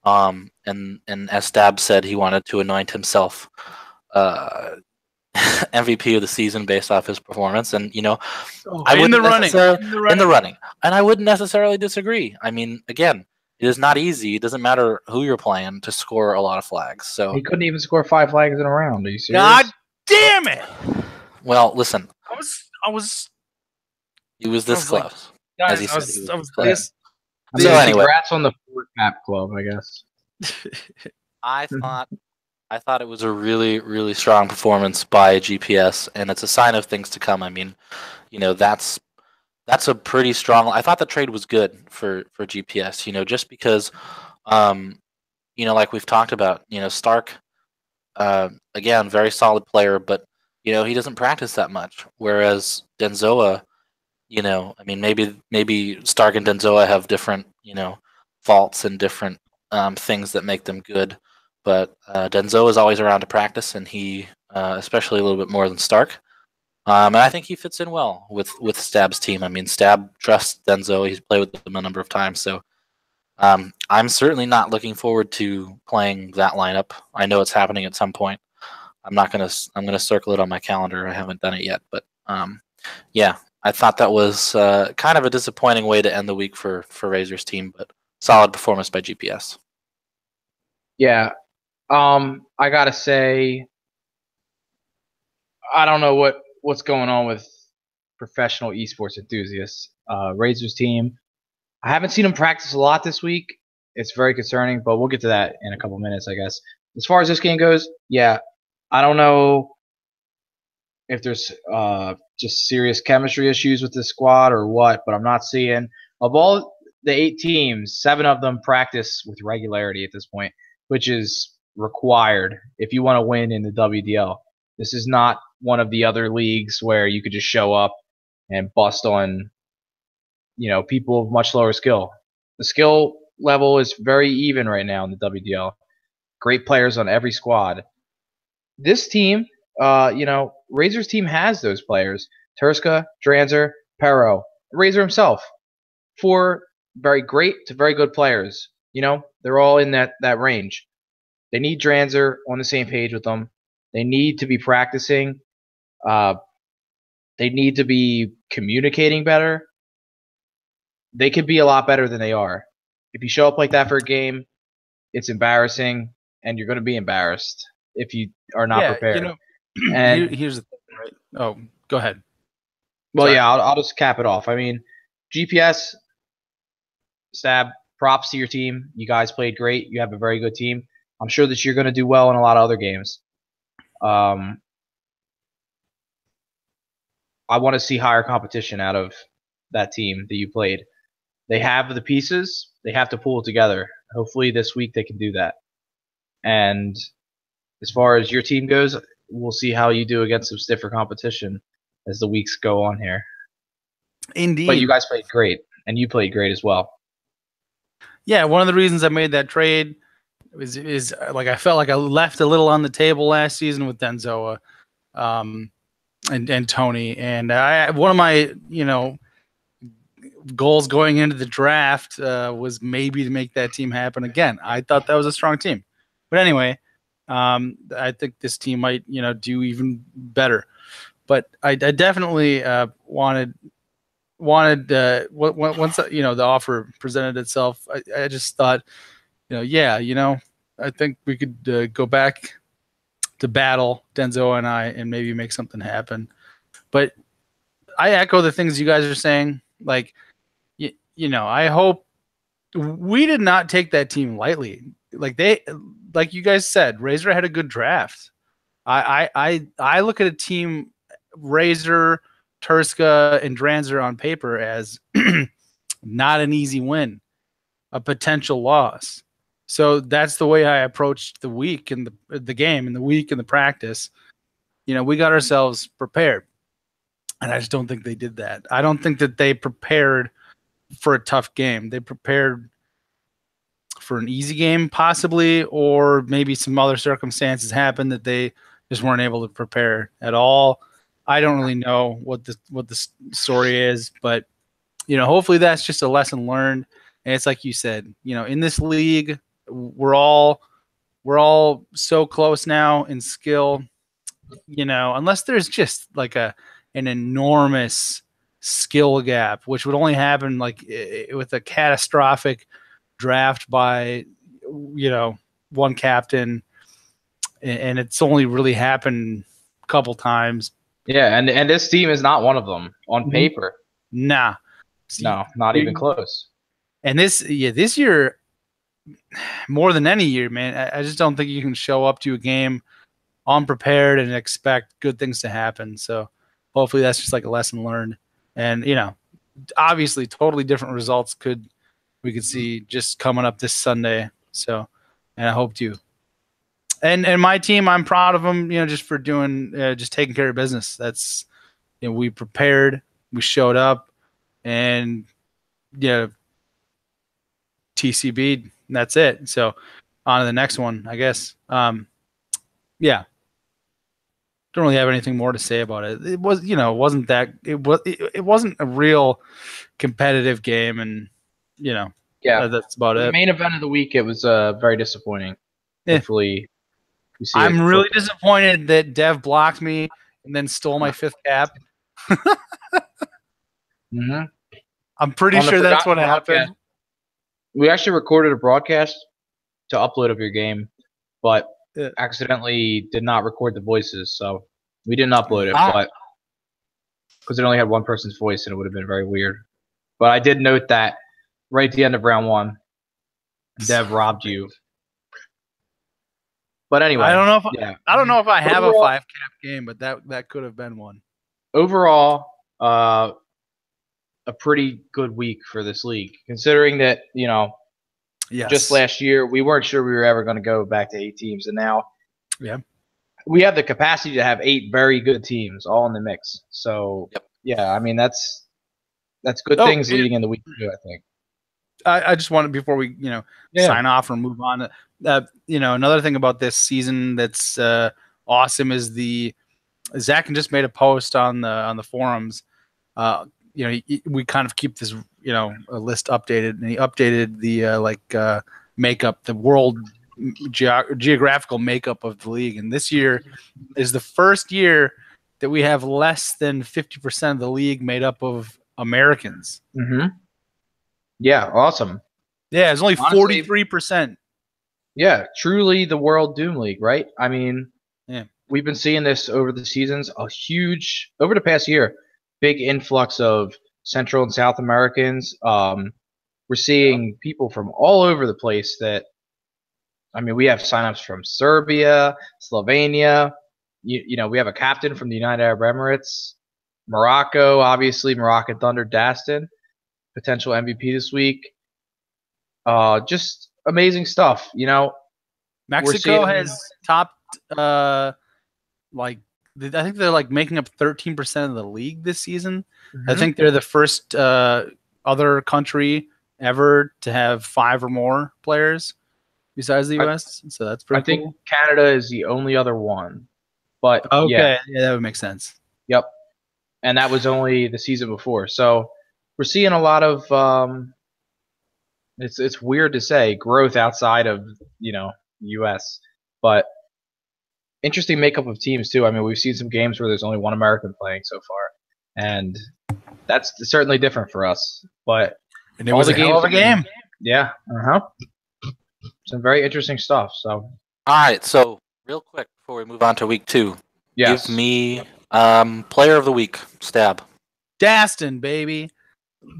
and as Stab said, he wanted to anoint himself MVP of the season based off his performance, and I in wouldn't the running, and I wouldn't necessarily disagree. I mean, again, it is not easy. It doesn't matter who you're playing to score a lot of flags. So He couldn't even score 5 flags in a round. Are you serious? God damn it! well, listen, I was he was this I was like, close. guys, As he I said, was, he I was was this. So anyway, congrats on the 4th map club, I guess. I thought it was a really, really strong performance by GPS, and it's a sign of things to come. I mean, that's a pretty strong. I thought the trade was good for GPS. Just because, like we've talked about, Stark, again, very solid player, but he doesn't practice that much. Whereas Denzoa, I mean, maybe Stark and Denzoa have different, faults and different things that make them good. But Denzoa is always around to practice, and he, especially a little bit more than Stark. And I think he fits in well with Stab's team. I mean, Stab trusts Denzoa. He's played with him a number of times, so I'm certainly not looking forward to playing that lineup. I know it's happening at some point. I'm gonna circle it on my calendar. I haven't done it yet, but yeah, I thought that was kind of a disappointing way to end the week for Razor's team, but solid performance by GPS. Yeah. I gotta say, I don't know what's going on with professional esports enthusiasts. Razor's team, I haven't seen them practice a lot this week. It's very concerning, but we'll get to that in a couple minutes, I guess. As far as this game goes, yeah, I don't know if there's just serious chemistry issues with the squad or what, but I'm not seeing. Of all the 8 teams, 7 of them practice with regularity at this point, which is required if you want to win in the WDL. This is not one of the other leagues where you could just show up and bust on, people of much lower skill. The skill level is very even right now in the WDL. Great players on every squad. This team, Razor's team has those players. Turska, Dranzer, Pero, Razor himself. 4 very great to very good players. They're all in that range. They need Dranzer on the same page with them. They need to be practicing. They need to be communicating better. They could be a lot better than they are. If you show up like that for a game, it's embarrassing, and you're going to be embarrassed if you are not prepared. And here's the thing, right? Oh, go ahead. Well, yeah, I'll just cap it off. I mean, GPS, Stab, props to your team. You guys played great. You have a very good team. I'm sure that you're going to do well in a lot of other games. I want to see higher competition out of that team that you played. They have the pieces. They have to pull it together. Hopefully this week they can do that. And as far as your team goes, we'll see how you do against some stiffer competition as the weeks go on here. Indeed. But you guys played great, and you played great as well. Yeah, one of the reasons I made that trade is like I felt like I left a little on the table last season with Denzoa and Tony. And one of my, goals going into the draft was maybe to make that team happen again. I thought that was a strong team. But anyway, I think this team might, do even better. But I definitely wanted once the offer presented itself, I just thought, I think we could go back to battle Denzo and I and maybe make something happen. But I echo the things you guys are saying. Like, I hope we did not take that team lightly. Like you guys said, Razor had a good draft. I look at a team, Razor, Turska, and Dranzer on paper as not an easy win, a potential loss. So that's the way I approached the week and the game and the week and the practice. We got ourselves prepared. And I just don't think they did that. I don't think that they prepared for a tough game. They prepared for an easy game, possibly, or maybe some other circumstances happened that they just weren't able to prepare at all. I don't really know what the story is, but hopefully that's just a lesson learned. And it's like you said, in this league, we're all so close now in skill. Unless there's just like an enormous skill gap, which would only happen like with a catastrophic draft by one captain, and it's only really happened a couple times. Yeah, and this team is not one of them on paper. Nah, no, not even close. And this year, more than any year, man, I just don't think you can show up to a game unprepared and expect good things to happen. So hopefully that's just like a lesson learned. And obviously totally different results we could see just coming up this Sunday. So, and I hope to. And my team, I'm proud of them, just for doing, just taking care of business. That's, we prepared, we showed up, and TCB, that's it. So on to the next one, I guess. Yeah. Don't really have anything more to say about it. It was, wasn't a real competitive game, and that's about it. The main event of the week, it was very disappointing. Yeah. Hopefully, I'm really disappointed that Dev blocked me and then stole my 5th cap. Mm-hmm. I'm pretty sure that's what happened. We actually recorded a broadcast to upload of your game, but accidentally did not record the voices, so we didn't upload it, but because it only had one person's voice and it would have been very weird. But I did note that right at the end of round 1, Dev robbed you. But anyway, I don't know if I have overall, a 5-cap game, but that could have been one. Overall, a pretty good week for this league, considering that just last year we weren't sure we were ever going to go back to 8 teams, and now we have the capacity to have 8 very good teams all in the mix. So yeah, I mean that's good things leading in the week too, I think. I just wanted, before we sign off or move on, another thing about this season that's awesome is Zach just made a post on the forums. We kind of keep this a list updated, and he updated the makeup, the world geographical makeup of the league, and this year is the first year that we have less than 50% of the league made up of Americans. Mm-hmm. Yeah, awesome. Yeah, it's only 43%. Yeah, truly the World Doom League, right? I mean, we've been seeing this over the seasons, over the past year, big influx of Central and South Americans. We're seeing people from all over the place we have signups from Serbia, Slovenia. We have a captain from the United Arab Emirates, Morocco, obviously, Morocco Thunder Daston, potential MVP this week. Just amazing stuff, Mexico has topped, I think they're making up 13% of the league this season. Mm-hmm. I think they're the first other country ever to have 5 or more players besides the U.S. So that's pretty cool. I think Canada is the only other one. But okay, yeah, that would make sense. Yep. And that was only the season before. So we're seeing a lot of it's weird to say growth outside of U.S. but interesting makeup of teams too. I mean, we've seen some games where there's only one American playing so far, and that's certainly different for us. But it was a hell of a game. Yeah. Some very interesting stuff. So all right. So real quick before we move on to week 2, Yes. give me player of the week, Stab. Daston, baby.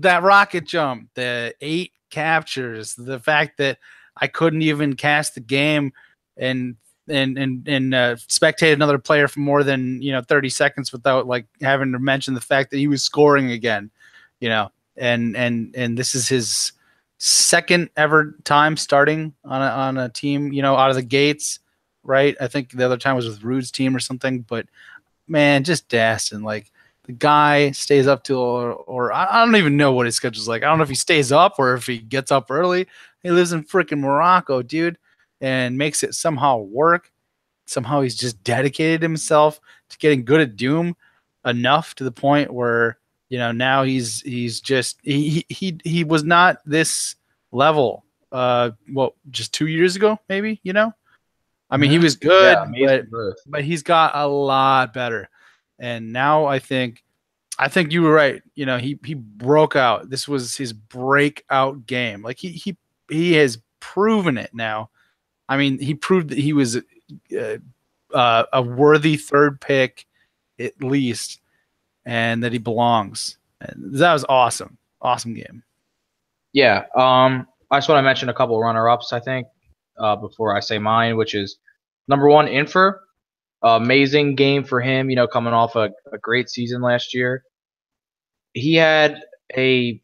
That rocket jump, the 8 captures, the fact that I couldn't even cast the game and spectate another player for more than 30 seconds without like having to mention the fact that he was scoring again, and this is his second ever time starting on a team, out of the gates, right? I think the other time was with Rude's team or something, but man, just Daston, like the guy stays up till or I don't even know what his schedule's like. I don't know if he stays up or if he gets up early. He lives in freaking Morocco, dude, and makes it somehow work. Somehow he's just dedicated himself to getting good at Doom enough to the point where now he's just he was not this level just 2 years ago, maybe. I mean, he was good, but he's got a lot better. And now I think you were right. He broke out. This was his breakout game. Like he has proven it now. I mean, he proved that he was a worthy third pick at least, and that he belongs. And that was awesome. Awesome game. Yeah. I just want to mention a couple runner-ups, I think, before I say mine, which is number 1, Infer. Amazing game for him, coming off a great season last year. He had a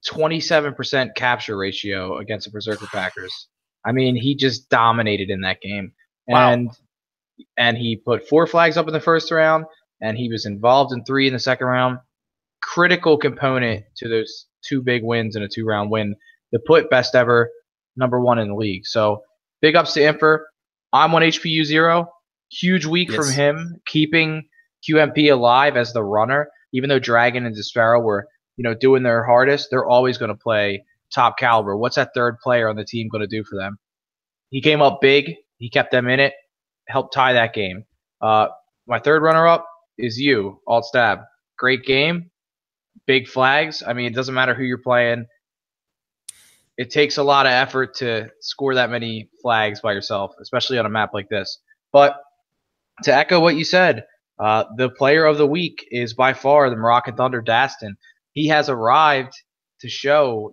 27% capture ratio against the Berserker Packers. I mean, he just dominated in that game. Wow. And he put 4 flags up in the first round, and he was involved in 3 in the second round. Critical component to those 2 big wins and a 2-round win to put best ever number 1 in the league. So big ups to Infer. I'm on HPU 0. Huge week from him, keeping QMP alive as the runner. Even though Dragon and Despero were, doing their hardest, they're always going to play top caliber. What's that third player on the team going to do for them? He came up big. He kept them in it, helped tie that game. My third runner-up is you, Alt Stab. Great game. Big flags. I mean, it doesn't matter who you're playing. It takes a lot of effort to score that many flags by yourself, especially on a map like this. But to echo what you said, the player of the week is by far the Moroccan Thunder Daston. He has arrived to show,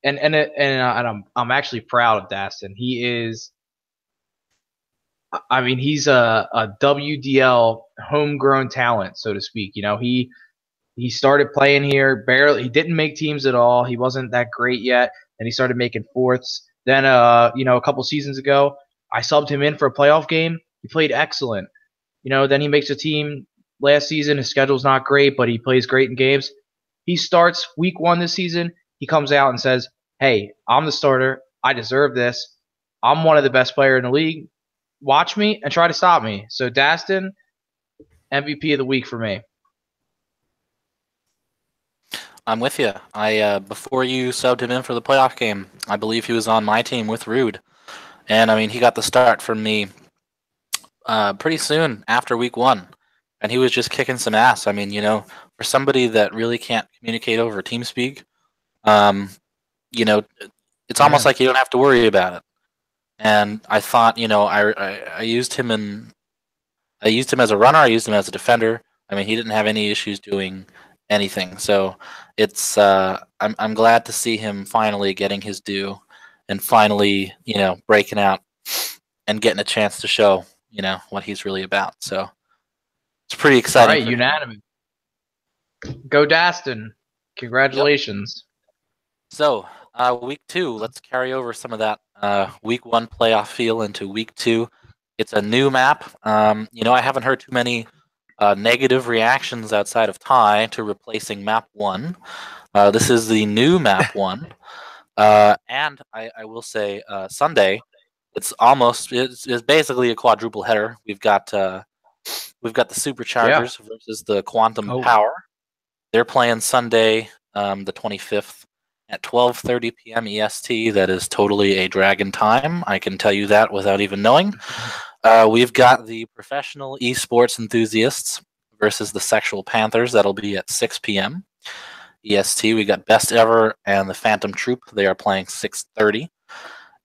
and I'm actually proud of Daston. He is, I mean, he's a WDL homegrown talent, so to speak. He started playing here barely. He didn't make teams at all. He wasn't that great yet, and he started making fourths. Then, a couple seasons ago, I subbed him in for a playoff game. He played excellent. Then he makes a team last season. His schedule's not great, but he plays great in games. He starts week 1 this season. He comes out and says, hey, I'm the starter. I deserve this. I'm one of the best players in the league. Watch me and try to stop me. So Daston, MVP of the week for me. I'm with you. Before you subbed him in for the playoff game, I believe he was on my team with Rude. And, I mean, he got the start from me pretty soon after week 1. And he was just kicking some ass. I mean, for somebody that really can't communicate over TeamSpeak, it's almost like you don't have to worry about it. And I thought, I used him as a runner. I used him as a defender. I mean, he didn't have any issues doing anything. So it's I'm glad to see him finally getting his due and finally, breaking out and getting a chance to show, what he's really about. So it's pretty exciting. All right, unanimous. Go Daston. Congratulations. Yep. So week 2, let's carry over some of that week 1 playoff feel into week 2. It's a new map. I haven't heard too many negative reactions outside of Ty to replacing map 1. This is the new map 1. And I will say Sunday, it's basically a quadruple header. We've got the Superchargers versus the Quantum Power. They're playing Sunday, the 25th at 12:30 p.m. EST. That is totally a Dragon time. I can tell you that without even knowing. We've got the Professional Esports Enthusiasts versus the Sexual Panthers. That'll be at 6 p.m. EST. We got Best Ever and the Phantom Troop. They are playing 6:30.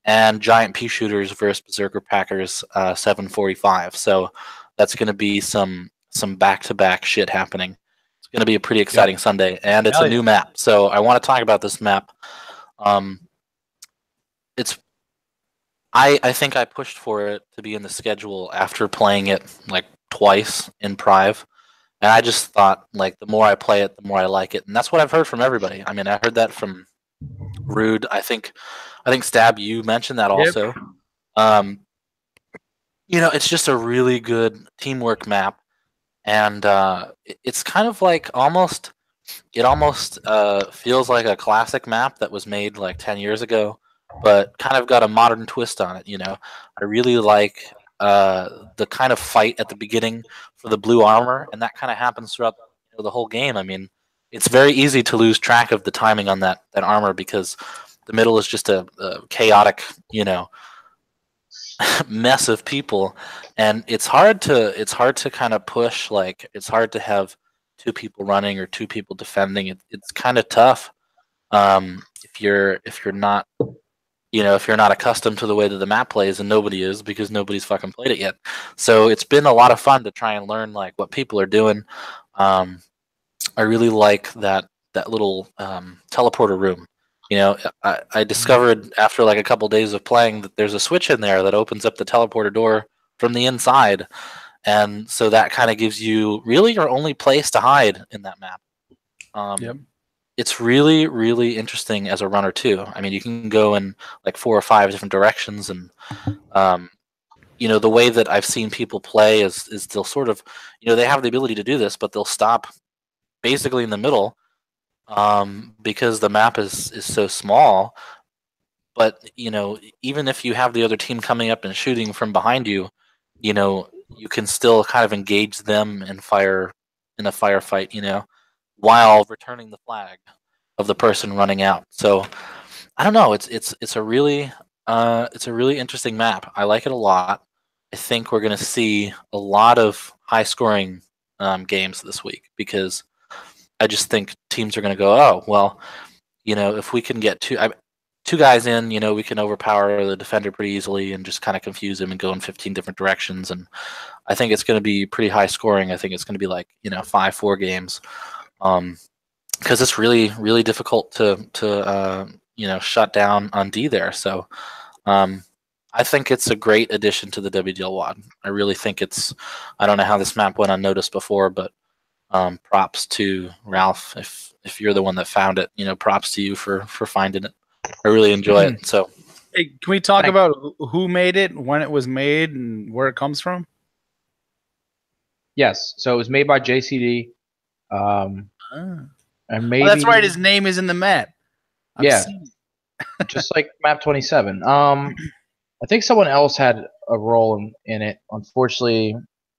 and Giant Pea Shooters versus Berserker Packers 7:45. So that's going to be some back-to-back shit happening. It's going to be a pretty exciting Sunday, and it's a new map. So I want to talk about this map. It's I think I pushed for it to be in the schedule after playing it like twice in Prive. And I just thought, like, the more I play it, the more I like it, and that's what I've heard from everybody. I mean, I heard that from Rude. I think Stab, you mentioned that also. It's just a really good teamwork map, and it's kind of like it almost feels like a classic map that was made like 10 years ago, but kind of got a modern twist on it. I really like the kind of fight at the beginning for the blue armor, and that kind of happens throughout the whole game. I mean, it's very easy to lose track of the timing on that armor because the middle is just a chaotic, mess of people, and it's hard to kind of push. Like, it's hard to have two people running or two people defending. It's kind of tough if you're not if you're not accustomed to the way that the map plays, and nobody is, because nobody's fucking played it yet. So it's been a lot of fun to try and learn like what people are doing. I really like that little teleporter room. I discovered after like a couple days of playing that there's a switch in there that opens up the teleporter door from the inside, and so that kind of gives you really your only place to hide in that map. It's really, really interesting as a runner too. I mean, you can go in like 4 or 5 different directions, and the way that I've seen people play is they'll sort of, they have the ability to do this, but they'll stop basically in the middle because the map is so small. But even if you have the other team coming up and shooting from behind you, you can still kind of engage them and fire in a firefight, while returning the flag of the person running out. So I don't know. It's a really interesting map. I like it a lot. I think we're going to see a lot of high scoring games this week, because I just think teams are going to go, oh well, if we can get two guys in, we can overpower the defender pretty easily and just kind of confuse him and go in 15 different directions. And I think it's going to be pretty high scoring. I think it's going to be like 5-4 games, because it's really, really difficult to shut down on D there. So I think it's a great addition to the WDL WAD. I really think I don't know how this map went unnoticed before, but props to Ralph if you're the one that found it. Props to you for finding it. I really enjoy it. So, hey, can we talk about who made it, when it was made, and where it comes from? Yes. So it was made by JCD. And maybe that's right. His name is in the map. I've seen it. Just like map 27. I think someone else had a role in it. Unfortunately,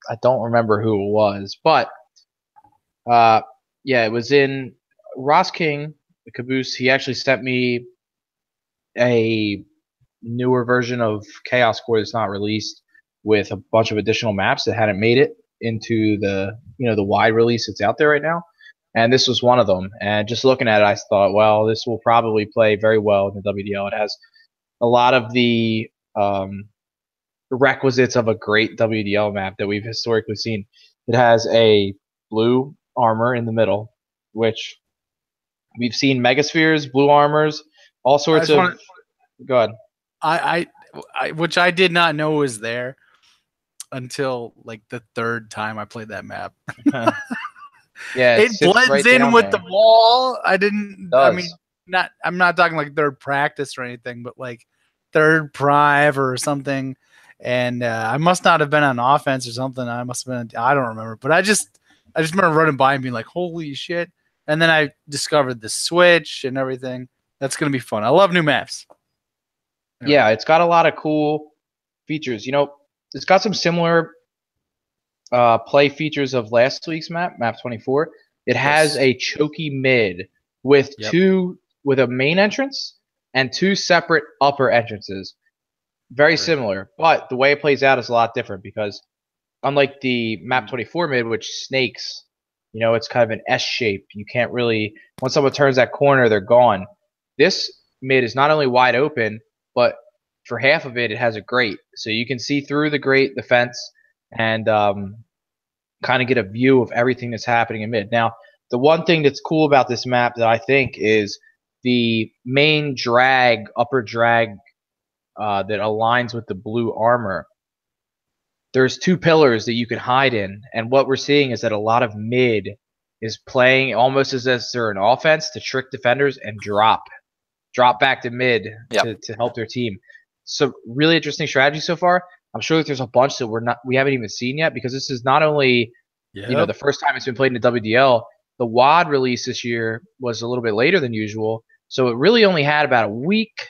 I don't remember who it was, but it was in Ross King, the Caboose. He actually sent me a newer version of Chaos Core that's not released, with a bunch of additional maps that hadn't made it into the the wide release that's out there right now. And this was one of them. And just looking at it, I thought, well, this will probably play very well in the WDL. It has a lot of the requisites of a great WDL map that we've historically seen. It has a blue armor in the middle, which we've seen megaspheres, blue armors, all sorts of. Go ahead. I which I did not know was there until like the 3rd time I played that map. Yeah, it blends in with the wall. I mean, I'm not talking like 3rd practice or anything, but like 3rd prive or something. And I must not have been on offense or something. I must have been. I don't remember, but I just remember running by and being like, "Holy shit!" And then I discovered the switch and everything. That's gonna be fun. I love new maps. Yeah, it's got a lot of cool features. It's got some similar play features of last week's map 24. It has a choky mid with with a main entrance and 2 separate upper entrances. Very similar, but the way it plays out is a lot different, because unlike the map 24 mid, which snakes, it's kind of an S shape. You can't really, once someone turns that corner, they're gone. This mid is not only wide open, but for half of it, it has a grate, so you can see through the grate, the fence, and kind of get a view of everything that's happening in mid. Now, the one thing that's cool about this map that I think is the main drag, upper drag that aligns with the blue armor. There's 2 pillars that you can hide in, and what we're seeing is that a lot of mid is playing almost as if they're an offense to trick defenders and drop back to mid to help their team. So really interesting strategy so far. I'm sure that there's a bunch that we haven't even seen yet, because this is not only the first time it's been played in the WDL. The WAD release this year was a little bit later than usual, so it really only had about a week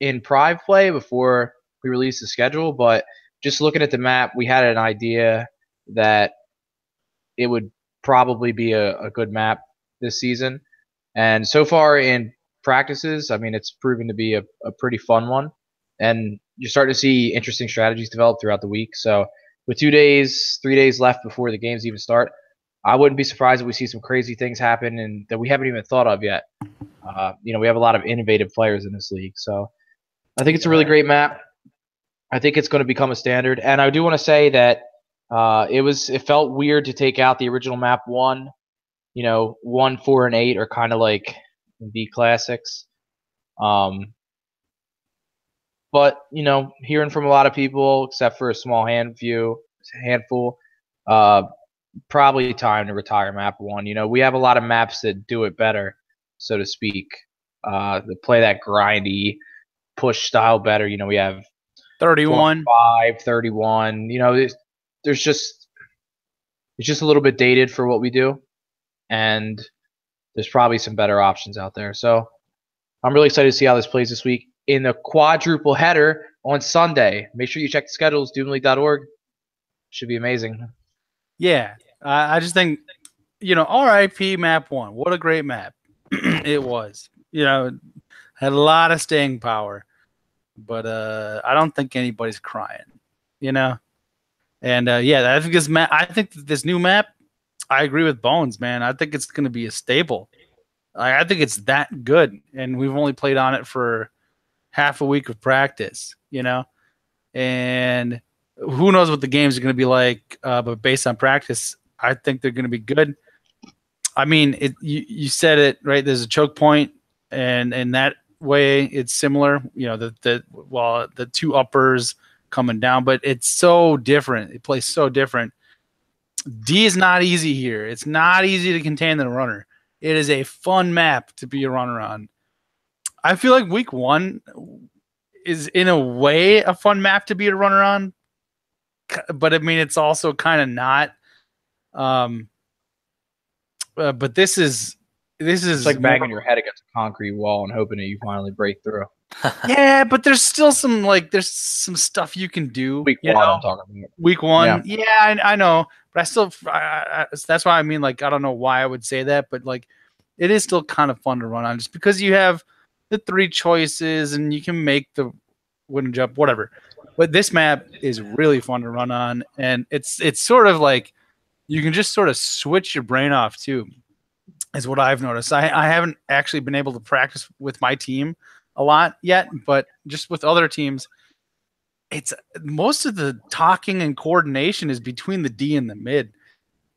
in Prive play before we released the schedule. But just looking at the map, we had an idea that it would probably be a good map this season. And so far in practices, I mean, it's proven to be a pretty fun one. And you're starting to see interesting strategies develop throughout the week. So with 3 days left before the games even start, I wouldn't be surprised if we see some crazy things happen and that we haven't even thought of yet. We have a lot of innovative players in this league. So I think it's a really great map. I think it's going to become a standard. And I do want to say that it felt weird to take out the original map 1. 1, 4, and 8 are kind of like the classics. But hearing from a lot of people, except for a small handful, probably time to retire map 1. We have a lot of maps that do it better, so to speak. That play that grindy push style better. We have 31, 5, 31. It's just a little bit dated for what we do, and there's probably some better options out there. So I'm really excited to see how this plays this week in the quadruple header on Sunday. Make sure you check the schedules, doomleague.org. Should be amazing. Yeah, I just think, RIP map 1. What a great map it was. Had a lot of staying power, but I don't think anybody's crying. And I think this new map, I agree with Bones, man. I think it's going to be a staple. I think it's that good, and we've only played on it for half a week of practice, and who knows what the games are going to be like, but based on practice, I think they're going to be good. I mean, you said it, right? There's a choke point, and in that way, it's similar, the 2 uppers coming down, but it's so different. It plays so different. D is not easy here. It's not easy to contain the runner. It is a fun map to be a runner on. I feel like week 1 is in a way a fun map to be a runner on, but I mean, it's also kind of not. But this is it's like banging your head against a concrete wall and hoping that you finally break through. Yeah, but there's still some stuff you can do. Week 1, I'm talking about. Week 1, yeah, I know, but that's why I mean, like, I don't know why I would say that, but like, it is still kind of fun to run on just because you have the 3 choices and you can make the wooden jump, whatever. But this map is really fun to run on, and it's sort of like you can just sort of switch your brain off too, is what I've noticed. I haven't actually been able to practice with my team a lot yet, but just with other teams, it's most of the talking and coordination is between the D and the mid.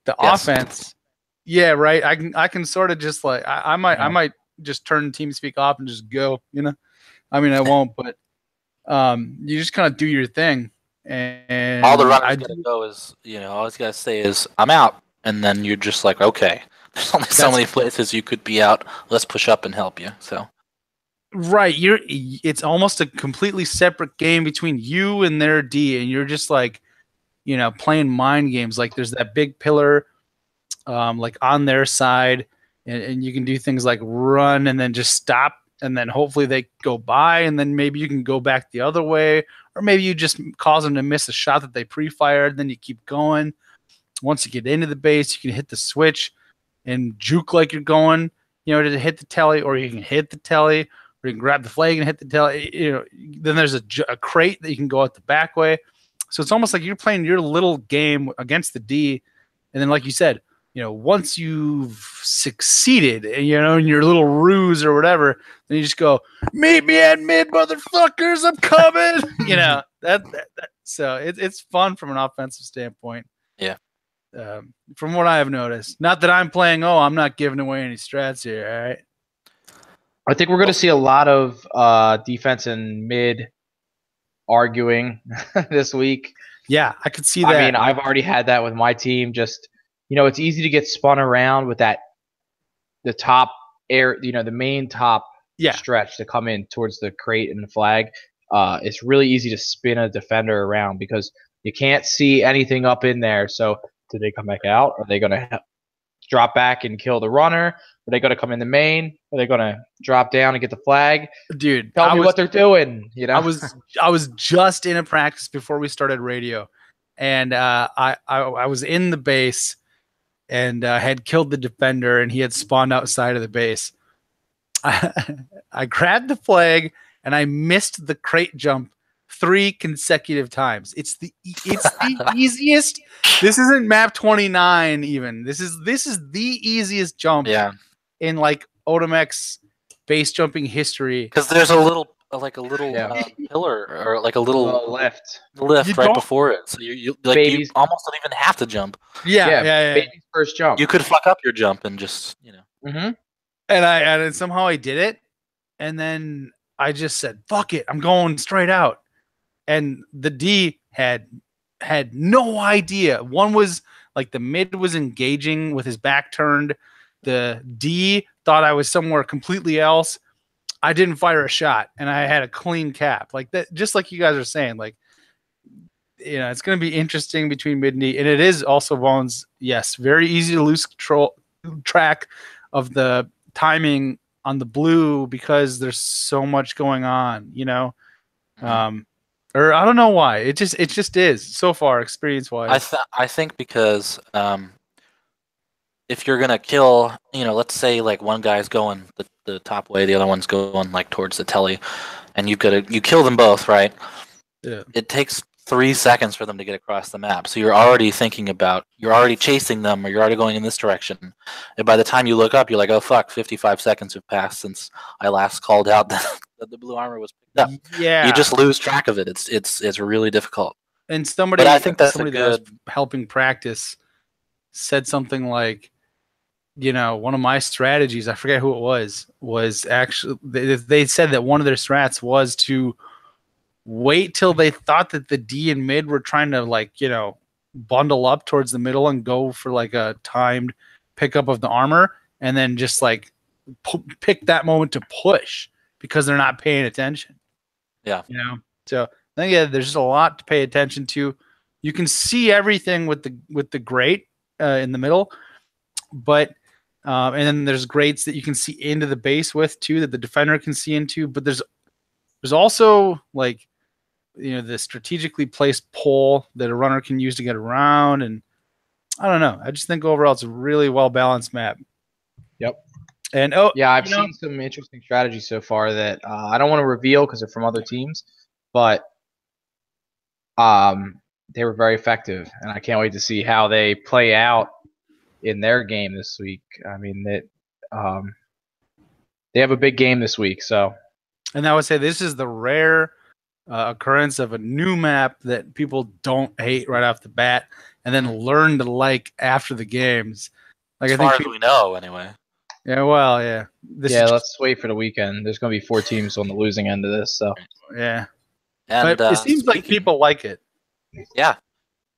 The offense, yeah, right. I can sort of just like I might just turn TeamSpeak off and just go. I mean, I won't, but you just kind of do your thing, and all the runner's gonna go is all he's gotta say is I'm out, and then you're just like, okay, there's only so many places you could be out. Let's push up and help you. So. Right, it's almost a completely separate game between you and their D, and you're just like, playing mind games. Like there's that big pillar, like on their side, and you can do things like run and then just stop, and then hopefully they go by, and then maybe you can go back the other way, or maybe you just cause them to miss a shot that they pre-fired, then you keep going. Once you get into the base, you can hit the switch and juke like you're going, to hit the telly, or you can hit the telly. Or you can grab the flag and hit the telly. Then there's a crate that you can go out the back way. So it's almost like you're playing your little game against the D, and then like you said, once you've succeeded, in your little ruse or whatever, then you just go, meet me at mid, motherfuckers, I'm coming. So it's fun from an offensive standpoint. Yeah. From what I have noticed, not that I'm playing. Oh, I'm not giving away any strats here. All right. I think we're going to see a lot of defense and mid arguing this week. Yeah, I could see that. I mean, I've already had that with my team. Just it's easy to get spun around with the top air, the main top stretch to come in towards the crate and the flag. It's really easy to spin a defender around because you can't see anything up in there. So do they come back out? Are they going to drop back and kill the runner? Are they going to come in the main? Are they going to drop down and get the flag? Dude, tell me what they're doing. I was just in a practice before we started radio, and I was in the base and had killed the defender, and he had spawned outside of the base. I grabbed the flag and I missed the crate jump 3 consecutive times. It's the easiest. This isn't map 29 even. This is the easiest jump in like Odomex base jumping history. Because there's a little pillar or like a little lift right before it, so you almost don't even have to jump. Yeah. Baby's first jump. You could fuck up your jump and just Mm-hmm. And somehow I did it, and then I just said, "Fuck it, I'm going straight out." And the D had no idea. One was like the mid was engaging with his back turned. The D thought I was somewhere completely else. I didn't fire a shot, and I had a clean cap. Like that, just like you guys are saying. Like, it's going to be interesting between mid and D, and it is also, Bones. Yes, very easy to lose track of the timing on the blue because there's so much going on. Or I don't know why. It just is so far experience wise. I think because if you're gonna kill, let's say like one guy's going the top way, the other one's going like towards the telly, and you kill them both, right? Yeah. It takes 3 seconds for them to get across the map, so you're already you're already chasing them, or you're already going in this direction. And by the time you look up, you're like, oh fuck, 55 seconds have passed since I last called out that the blue armor was picked up. Yeah, you just lose track of it. It's really difficult. And somebody, but I think that's somebody that was helping practice said something like, one of my strategies, I forget who it was actually, they said that one of their strats was to wait till they thought that the D and mid were trying to bundle up towards the middle and go for like a timed pickup of the armor, and then just like pick that moment to push because they're not paying attention. Yeah. So I think there's just a lot to pay attention to. You can see everything with the grate in the middle, but and then there's grates that you can see into the base with too, that the defender can see into. But there's also like the strategically placed pole that a runner can use to get around, and I don't know. I just think overall it's a really well balanced map. Yep. And I've seen some interesting strategies so far that I don't want to reveal because they're from other teams, but they were very effective, and I can't wait to see how they play out in their game this week. I mean that they have a big game this week, so. And I would say this is the rare occurrence of a new map that people don't hate right off the bat, and then learn to like after the games. Like as far as we know, anyway. Yeah, well, yeah. Let's wait for the weekend. There's going to be 4 teams on the losing end of this, so. Yeah. And, but it seems like people like it. Yeah.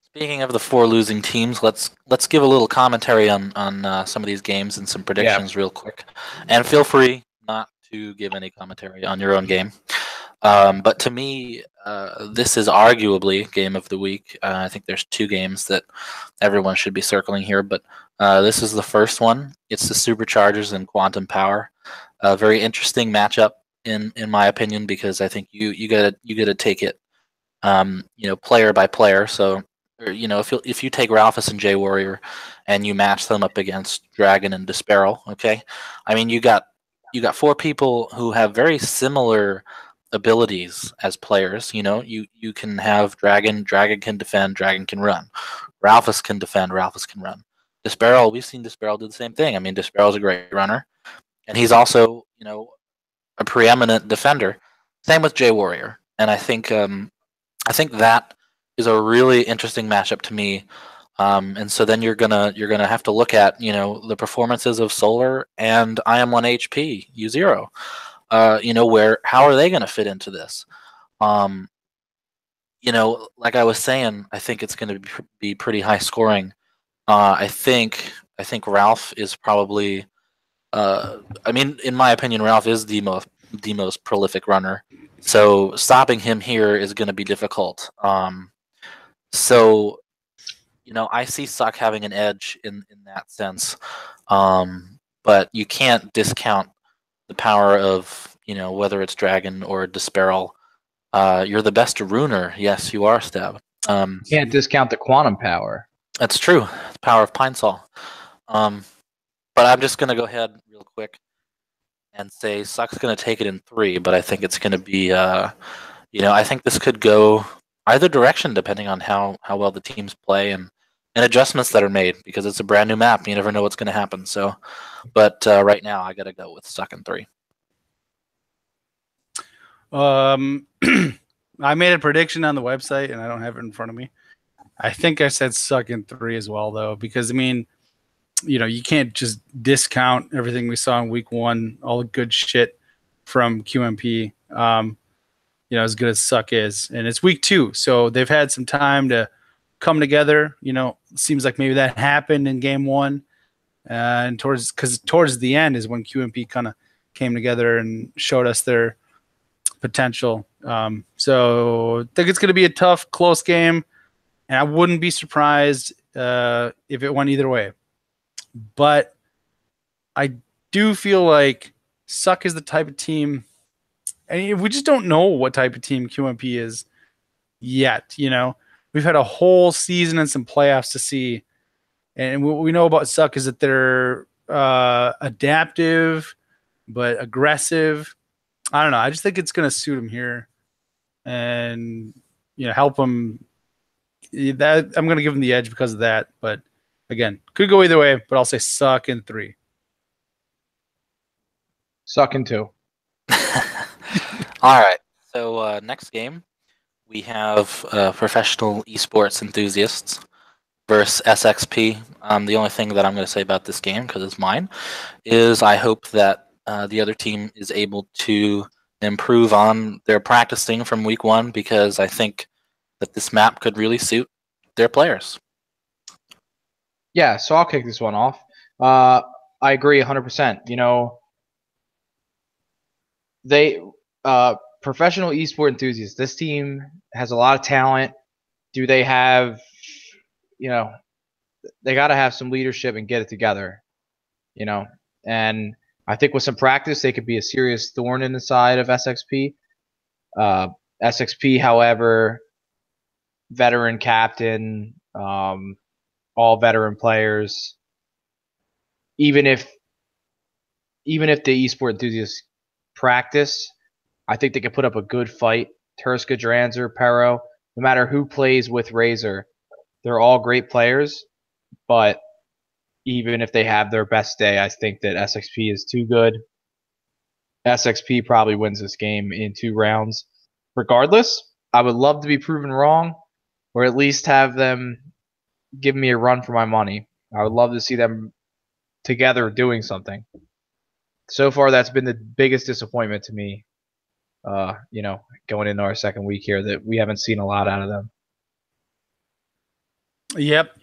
Speaking of the 4 losing teams, let's give a little commentary on some of these games and some predictions real quick. And feel free not to give any commentary on your own game. But to me, this is arguably game of the week. I think there's 2 games that everyone should be circling here, but this is the first one. It's the Superchargers and Quantum Power. A very interesting matchup in my opinion, because I think you gotta take it player by player. So if you take Ralphus and J Warrior and you match them up against Dragon and Disparal, okay? I mean you got 4 people who have very similar abilities as players. You can have Dragon can defend, Dragon can run. Ralphus can defend, Ralphus can run. Disparrow, we've seen Disparrow do the same thing. I mean, Disparrow's a great runner, and he's also, a preeminent defender. Same with Jay Warrior, and I think that is a really interesting matchup to me. And so then you're gonna have to look at the performances of Solar and IM1HP U0. How are they gonna fit into this? Um, like I was saying, I think it's gonna be pretty high scoring. I think Ralph is probably. I mean, in my opinion, Ralph is the most prolific runner. So stopping him here is going to be difficult. So I see Suck having an edge in that sense. But you can't discount the power of whether it's Dragon or Disparel. You're the best runer. Yes, you are, Stab. Can't discount the quantum power. That's true. The power of Pine Sol. But I'm just going to go ahead real quick and say Suck's going to take it in 3, but I think it's going to be, I think this could go either direction depending on how well the teams play and adjustments that are made, because it's a brand new map. You never know what's going to happen. So, but right now I got to go with Suck in 3. I made a prediction on the website, and I don't have it in front of me. I think I said Suck in 3 as well, though, because, I mean, you can't just discount everything we saw in week 1, all the good shit from QMP, as good as Suck is. And it's week 2, so they've had some time to come together. Seems like maybe that happened in game 1. And towards the end is when QMP kind of came together and showed us their potential. So I think it's going to be a tough, close game, and I wouldn't be surprised if it went either way. But I do feel like Suck is the type of team, and we just don't know what type of team QMP is yet. We've had a whole season and some playoffs to see, and what we know about Suck is that they're adaptive but aggressive. I don't know. I just think it's going to suit them here, and help them. That I'm going to give them the edge because of that, but. Again, could go either way, but I'll say Suck in 3. Suck in 2. All right. So next game, we have professional esports enthusiasts versus SXP. The only thing that I'm going to say about this game, because it's mine, is I hope that the other team is able to improve on their practicing from week 1, because I think that this map could really suit their players. Yeah, so I'll kick this one off. I agree 100%. They professional esport enthusiasts. This team has a lot of talent. Do they have, they got to have some leadership and get it together, And I think with some practice, they could be a serious thorn in the side of SXP. SXP, however, veteran captain. All veteran players. Even if the esport enthusiasts practice, I think they can put up a good fight. Turska, Dranzer, Pero, no matter who plays with Razor, they're all great players. But even if they have their best day, I think that SXP is too good. SXP probably wins this game in 2 rounds. Regardless, I would love to be proven wrong, or at least have them give me a run for my money. I would love to see them together doing something. So far, that's been the biggest disappointment to me. Going into our second week here, that we haven't seen a lot out of them. Yep.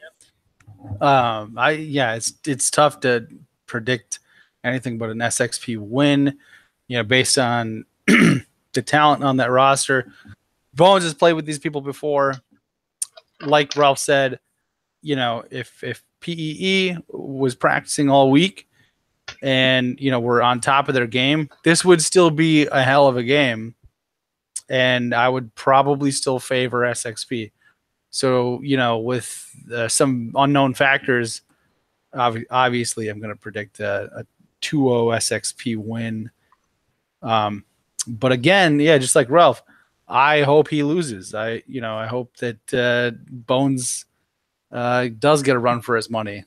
It's tough to predict anything but an SXP win. Based on the talent on that roster. Bones has played with these people before. Like Ralph said, if PEE was practicing all week and, we're on top of their game, this would still be a hell of a game. And I would probably still favor SXP. So, with some unknown factors, obviously I'm going to predict a 2-0 SXP win. But again, just like Ralph, I hope he loses. I hope that Bones does get a run for his money.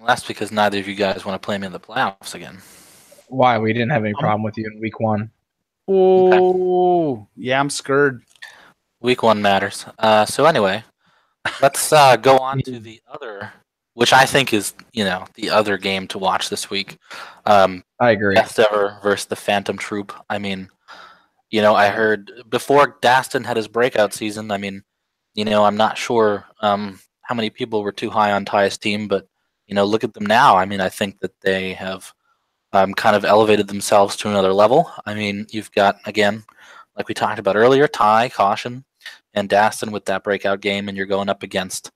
Well, that's because neither of you guys want to play me in the playoffs again. Why? We didn't have any problem with you in week 1. Oh, yeah, I'm scared. Week 1 matters. So anyway, let's go on to the other, which I think is, the other game to watch this week. I agree. Best ever versus the Phantom Troop. I mean, I heard before Daston had his breakout season. I mean, I'm not sure how many people were too high on Ty's team, but look at them now. I mean, I think that they have kind of elevated themselves to another level. I mean, you've got, again, like we talked about earlier, Ty, Caution, and Daston with that breakout game, and you're going up against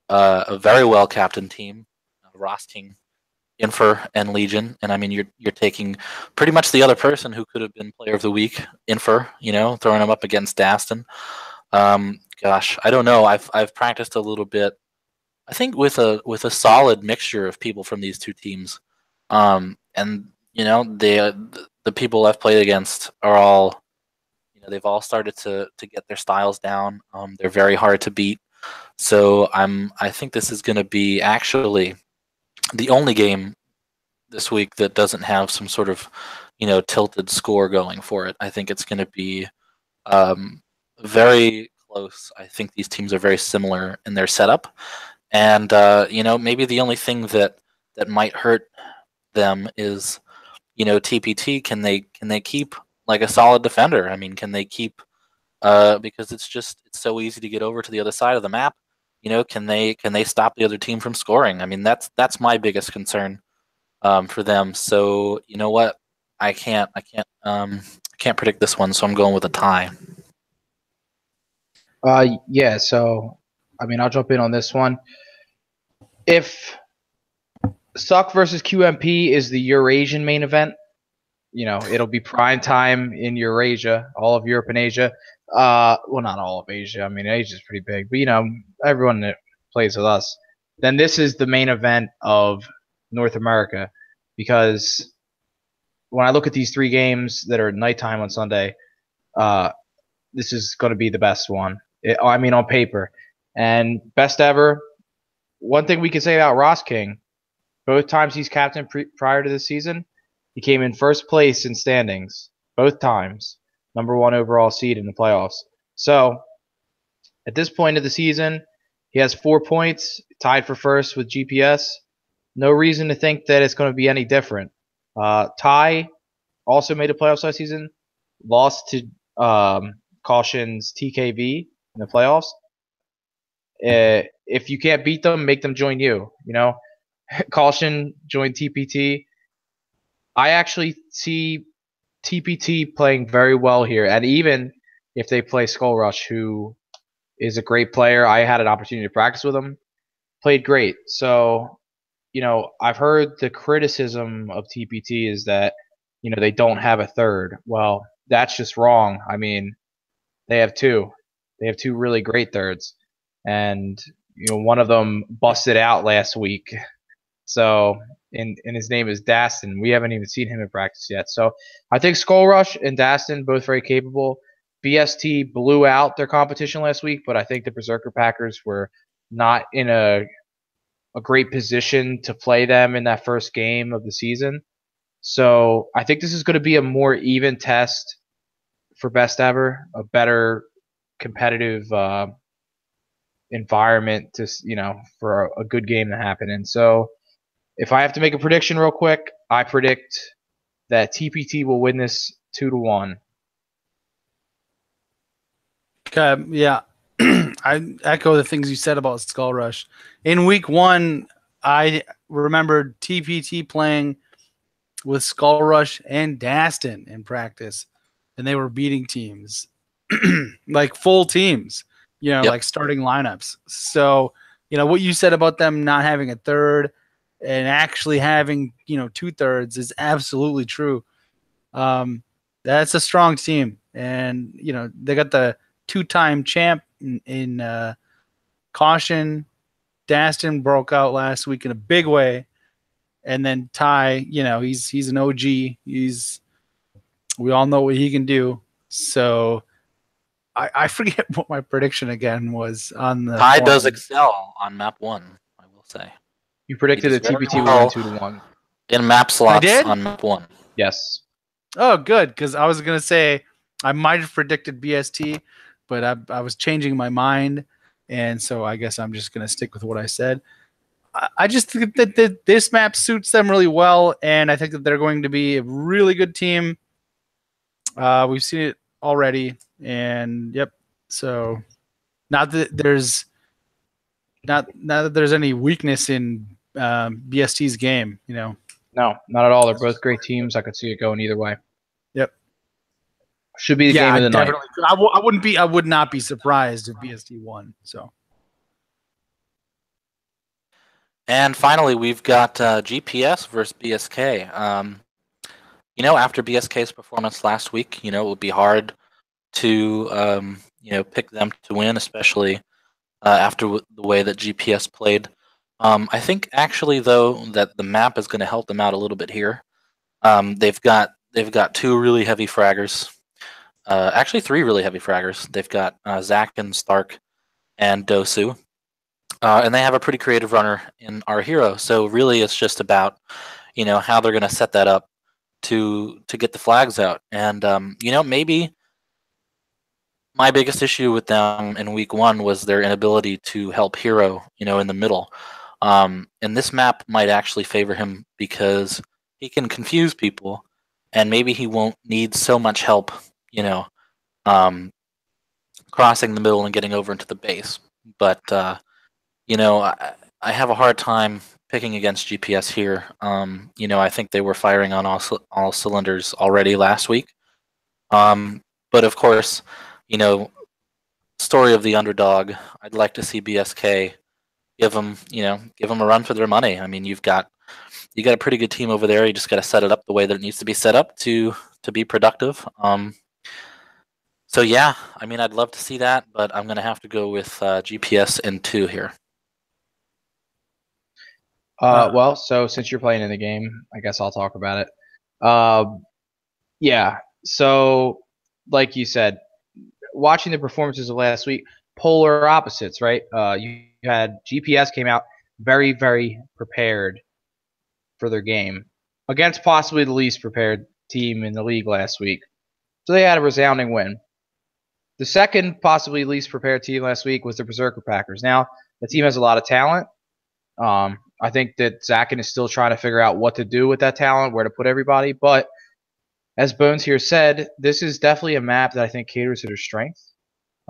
a very well captained team, Ross King, Infer, and Legion. And I mean, you're taking pretty much the other person who could have been Player of the Week, Infer, throwing him up against Daston. Gosh, I don't know. I've practiced a little bit. I think with a solid mixture of people from these two teams. And the people I've played against are all, they've all started to get their styles down. They're very hard to beat. So I think this is going to be actually the only game this week that doesn't have some sort of, tilted score going for it. I think it's going to be very close. I think these teams are very similar in their setup, and maybe the only thing that might hurt them is, TPT. Can they keep like a solid defender? I mean, can they keep because it's so easy to get over to the other side of the map. Can they stop the other team from scoring? I mean, that's my biggest concern for them. So you know what? I can't predict this one, so I'm going with a tie. Yeah. So, I mean, I'll jump in on this one. If Suck versus QMP is the Eurasian main event, it'll be prime time in Eurasia, all of Europe and Asia. Well, not all of Asia. I mean, Asia's pretty big, but everyone that plays with us. Then this is the main event of North America, because when I look at these 3 games that are at nighttime on Sunday, this is going to be the best one. I mean, on paper, and best ever. One thing we can say about Ross King, both times he's captain prior to this season, he came in first place in standings both times, number 1 overall seed in the playoffs. So at this point of the season, he has 4 points, tied for first with GPS. No reason to think that it's going to be any different. Ty also made a playoffs last season, lost to Caution's TKV in the playoffs. If you can't beat them, make them join you. Caution joined TPT. I actually see TPT playing very well here, and even if they play Skull Rush, who is a great player, I had an opportunity to practice with him, played great. So, I've heard the criticism of TPT is that, they don't have a third. Well, that's just wrong. I mean, they have 2. They have 2 really great thirds, and one of them busted out last week. So, and his name is Daston. We haven't even seen him in practice yet. So, I think Skull Rush and Daston both very capable. BST blew out their competition last week, but I think the Berserker Packers were not in a great position to play them in that first game of the season. So, I think this is going to be a more even test for best ever, a better competitive environment to for a good game to happen. And so, if I have to make a prediction real quick, I predict that TPT will win this 2-1. Okay, yeah. I echo the things you said about Skull Rush. In week 1, I remembered TPT playing with Skull Rush and Daston in practice, and they were beating teams, like full teams, Yep. like starting lineups. So, what you said about them not having a third and actually having, 2/3 is absolutely true. That's a strong team, and they got the 2-time champ in Caution. Daston broke out last week in a big way, and then Ty, he's an OG. We all know what he can do. So I forget what my prediction again was on the. Ty does excel on map 1, I will say. You predicted a did very 2v2 well win 2-1. in map slots did? on map 1. Yes. Oh, good, because I was gonna say I might have predicted BST, but I was changing my mind, and so I guess I'm just gonna stick with what I said. I just think that this map suits them really well, and I think that they're going to be a really good team. We've seen it already, and yep. So, not that there's not that there's any weakness in BST's game, you know. No, not at all. They're both great teams. I could see it going either way. Yep. Should be the Yeah, game I of the night. definitely. I would not be surprised if BST won. So. And finally, we've got GPS versus BSK. After BSK's performance last week, it would be hard to pick them to win, especially after the way that GPS played. I think actually though that the map is going to help them out a little bit here. They've got two really heavy fraggers. Actually, three really heavy fraggers. They've got Zach and Stark and Dosu. And they have a pretty creative runner in our hero. So really, it's just about how they're going to set that up to get the flags out. And maybe my biggest issue with them in week 1 was their inability to help hero in the middle. And this map might actually favor him because he can confuse people, and maybe he won't need so much help crossing the middle and getting over into the base. But I have a hard time picking against GPS here. I think they were firing on all cylinders already last week. But of course, story of the underdog. I'd like to see BSK give them a run for their money. I mean, you got a pretty good team over there. You just got to set it up the way that it needs to be set up to be productive. So yeah, I mean, I'd love to see that, but I'm gonna have to go with GPS in 2 here. Well, so since you're playing in the game, I guess I'll talk about it. Yeah. So, like you said, watching the performances of last week, polar opposites, right? You had GPS came out very, very prepared for their game against possibly the least prepared team in the league last week. So they had a resounding win. The second possibly least prepared team last week was the Berserker Packers. Now, the team has a lot of talent. I think that Zakin is still trying to figure out what to do with that talent, where to put everybody. But as Bones here said, this is definitely a map that I think caters to their strength.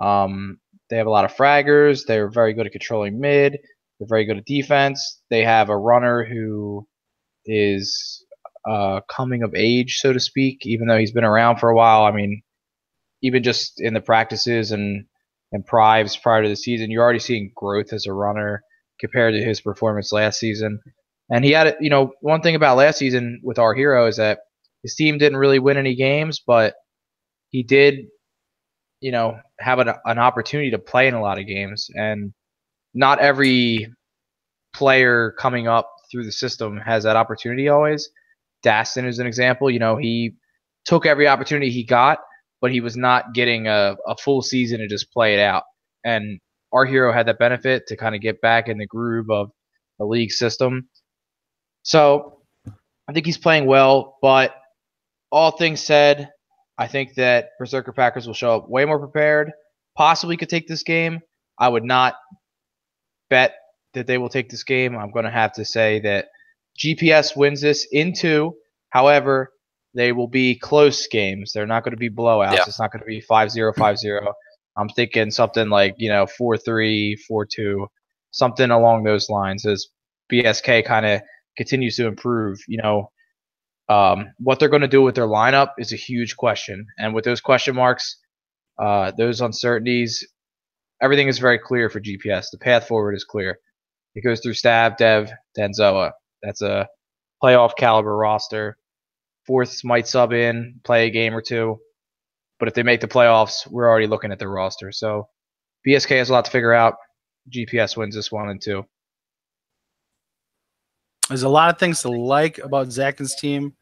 They have a lot of fraggers. They're very good at controlling mid. They're very good at defense. They have a runner who is coming of age, so to speak, even though he's been around for a while. I mean, even just in the practices and prives prior to the season, you're already seeing growth as a runner compared to his performance last season. And he had, one thing about last season with our hero is that his team didn't really win any games, but he did, have an opportunity to play in a lot of games. And not every player coming up through the system has that opportunity always. Daston is an example. He took every opportunity he got, but he was not getting a full season to just play it out. And our hero had that benefit to kind of get back in the groove of the league system. So I think he's playing well, but all things said, I think that Berserker Packers will show up way more prepared, possibly could take this game. I would not bet that they will take this game. I'm going to have to say that GPS wins this in 2. However, they will be close games. They're not going to be blowouts. Yeah. It's not going to be 5-0, 5-0. I'm thinking something like, 4-3, 4-2, something along those lines as BSK kind of continues to improve. What they're going to do with their lineup is a huge question. And with those question marks, those uncertainties, everything is very clear for GPS. The path forward is clear. It goes through Stab, Dev, then Zoa. That's a playoff caliber roster. Fourths might sub in, play a game or two. But if they make the playoffs, we're already looking at their roster. So BSK has a lot to figure out. GPS wins this 1 and 2. There's a lot of things to like about Zakin's team.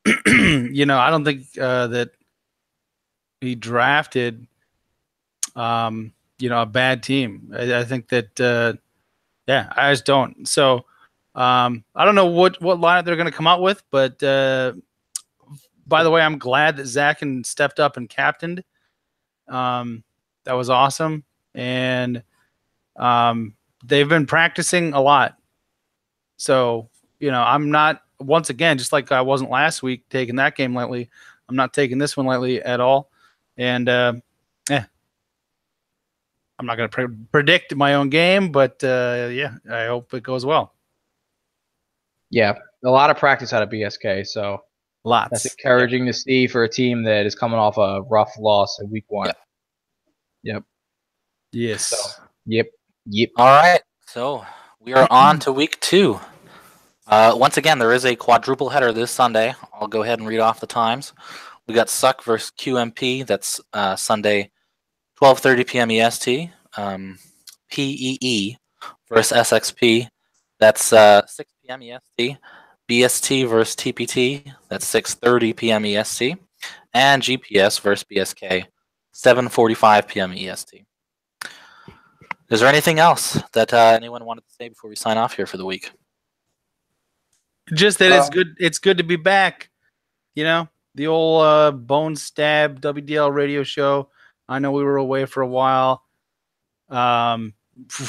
I don't think that he drafted, a bad team. I think that, I just don't. So I don't know what lineup they're going to come out with, but by the way, I'm glad that Zach stepped up and captained. That was awesome, and they've been practicing a lot. So I'm not, once again, just like I wasn't last week, taking that game lightly. I'm not taking this one lightly at all, and I'm not going to predict my own game, but yeah, I hope it goes well. Yeah, a lot of practice out of BSK, so Lots. that's encouraging to see for a team that is coming off a rough loss in week 1. Yep. Yes. So, yep. All right, so we are on to week 2. Once again, there is a quadruple header this Sunday. I'll go ahead and read off the times. We got Suck versus QMP. That's Sunday, 12:30 p.m. EST. PEE versus SXP. That's 6 p.m. EST. BST versus TPT. That's 6:30 p.m. EST. And GPS versus BSK. 7:45 p.m. EST. Is there anything else that anyone wanted to say before we sign off here for the week? Just that it's good. It's good to be back. The old Bone Stab WDL radio show. I know we were away for a while.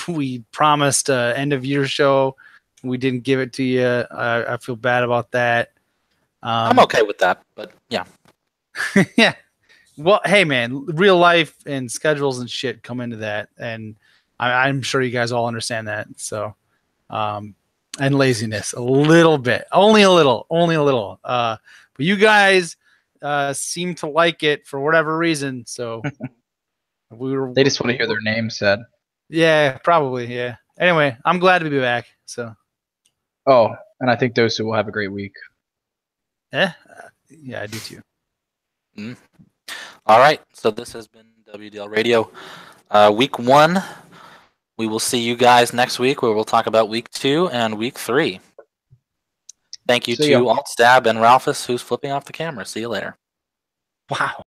We promised end of year show. We didn't give it to you. I feel bad about that. I'm okay with that, but yeah. Yeah. Well, hey man, real life and schedules and shit come into that, and I'm sure you guys all understand that. So, and laziness a little bit, only a little. But you guys seem to like it for whatever reason. So they just want to hear their name said. Yeah, probably. Yeah. Anyway, I'm glad to be back. So. Oh, and I think those two will have a great week. Yeah, I do too. Mm. All right, so this has been WDL Radio, week 1. We will see you guys next week, where we'll talk about week 2 and week 3. Thank you to Alt Stab and Ralphus, who's flipping off the camera. See you later. Wow.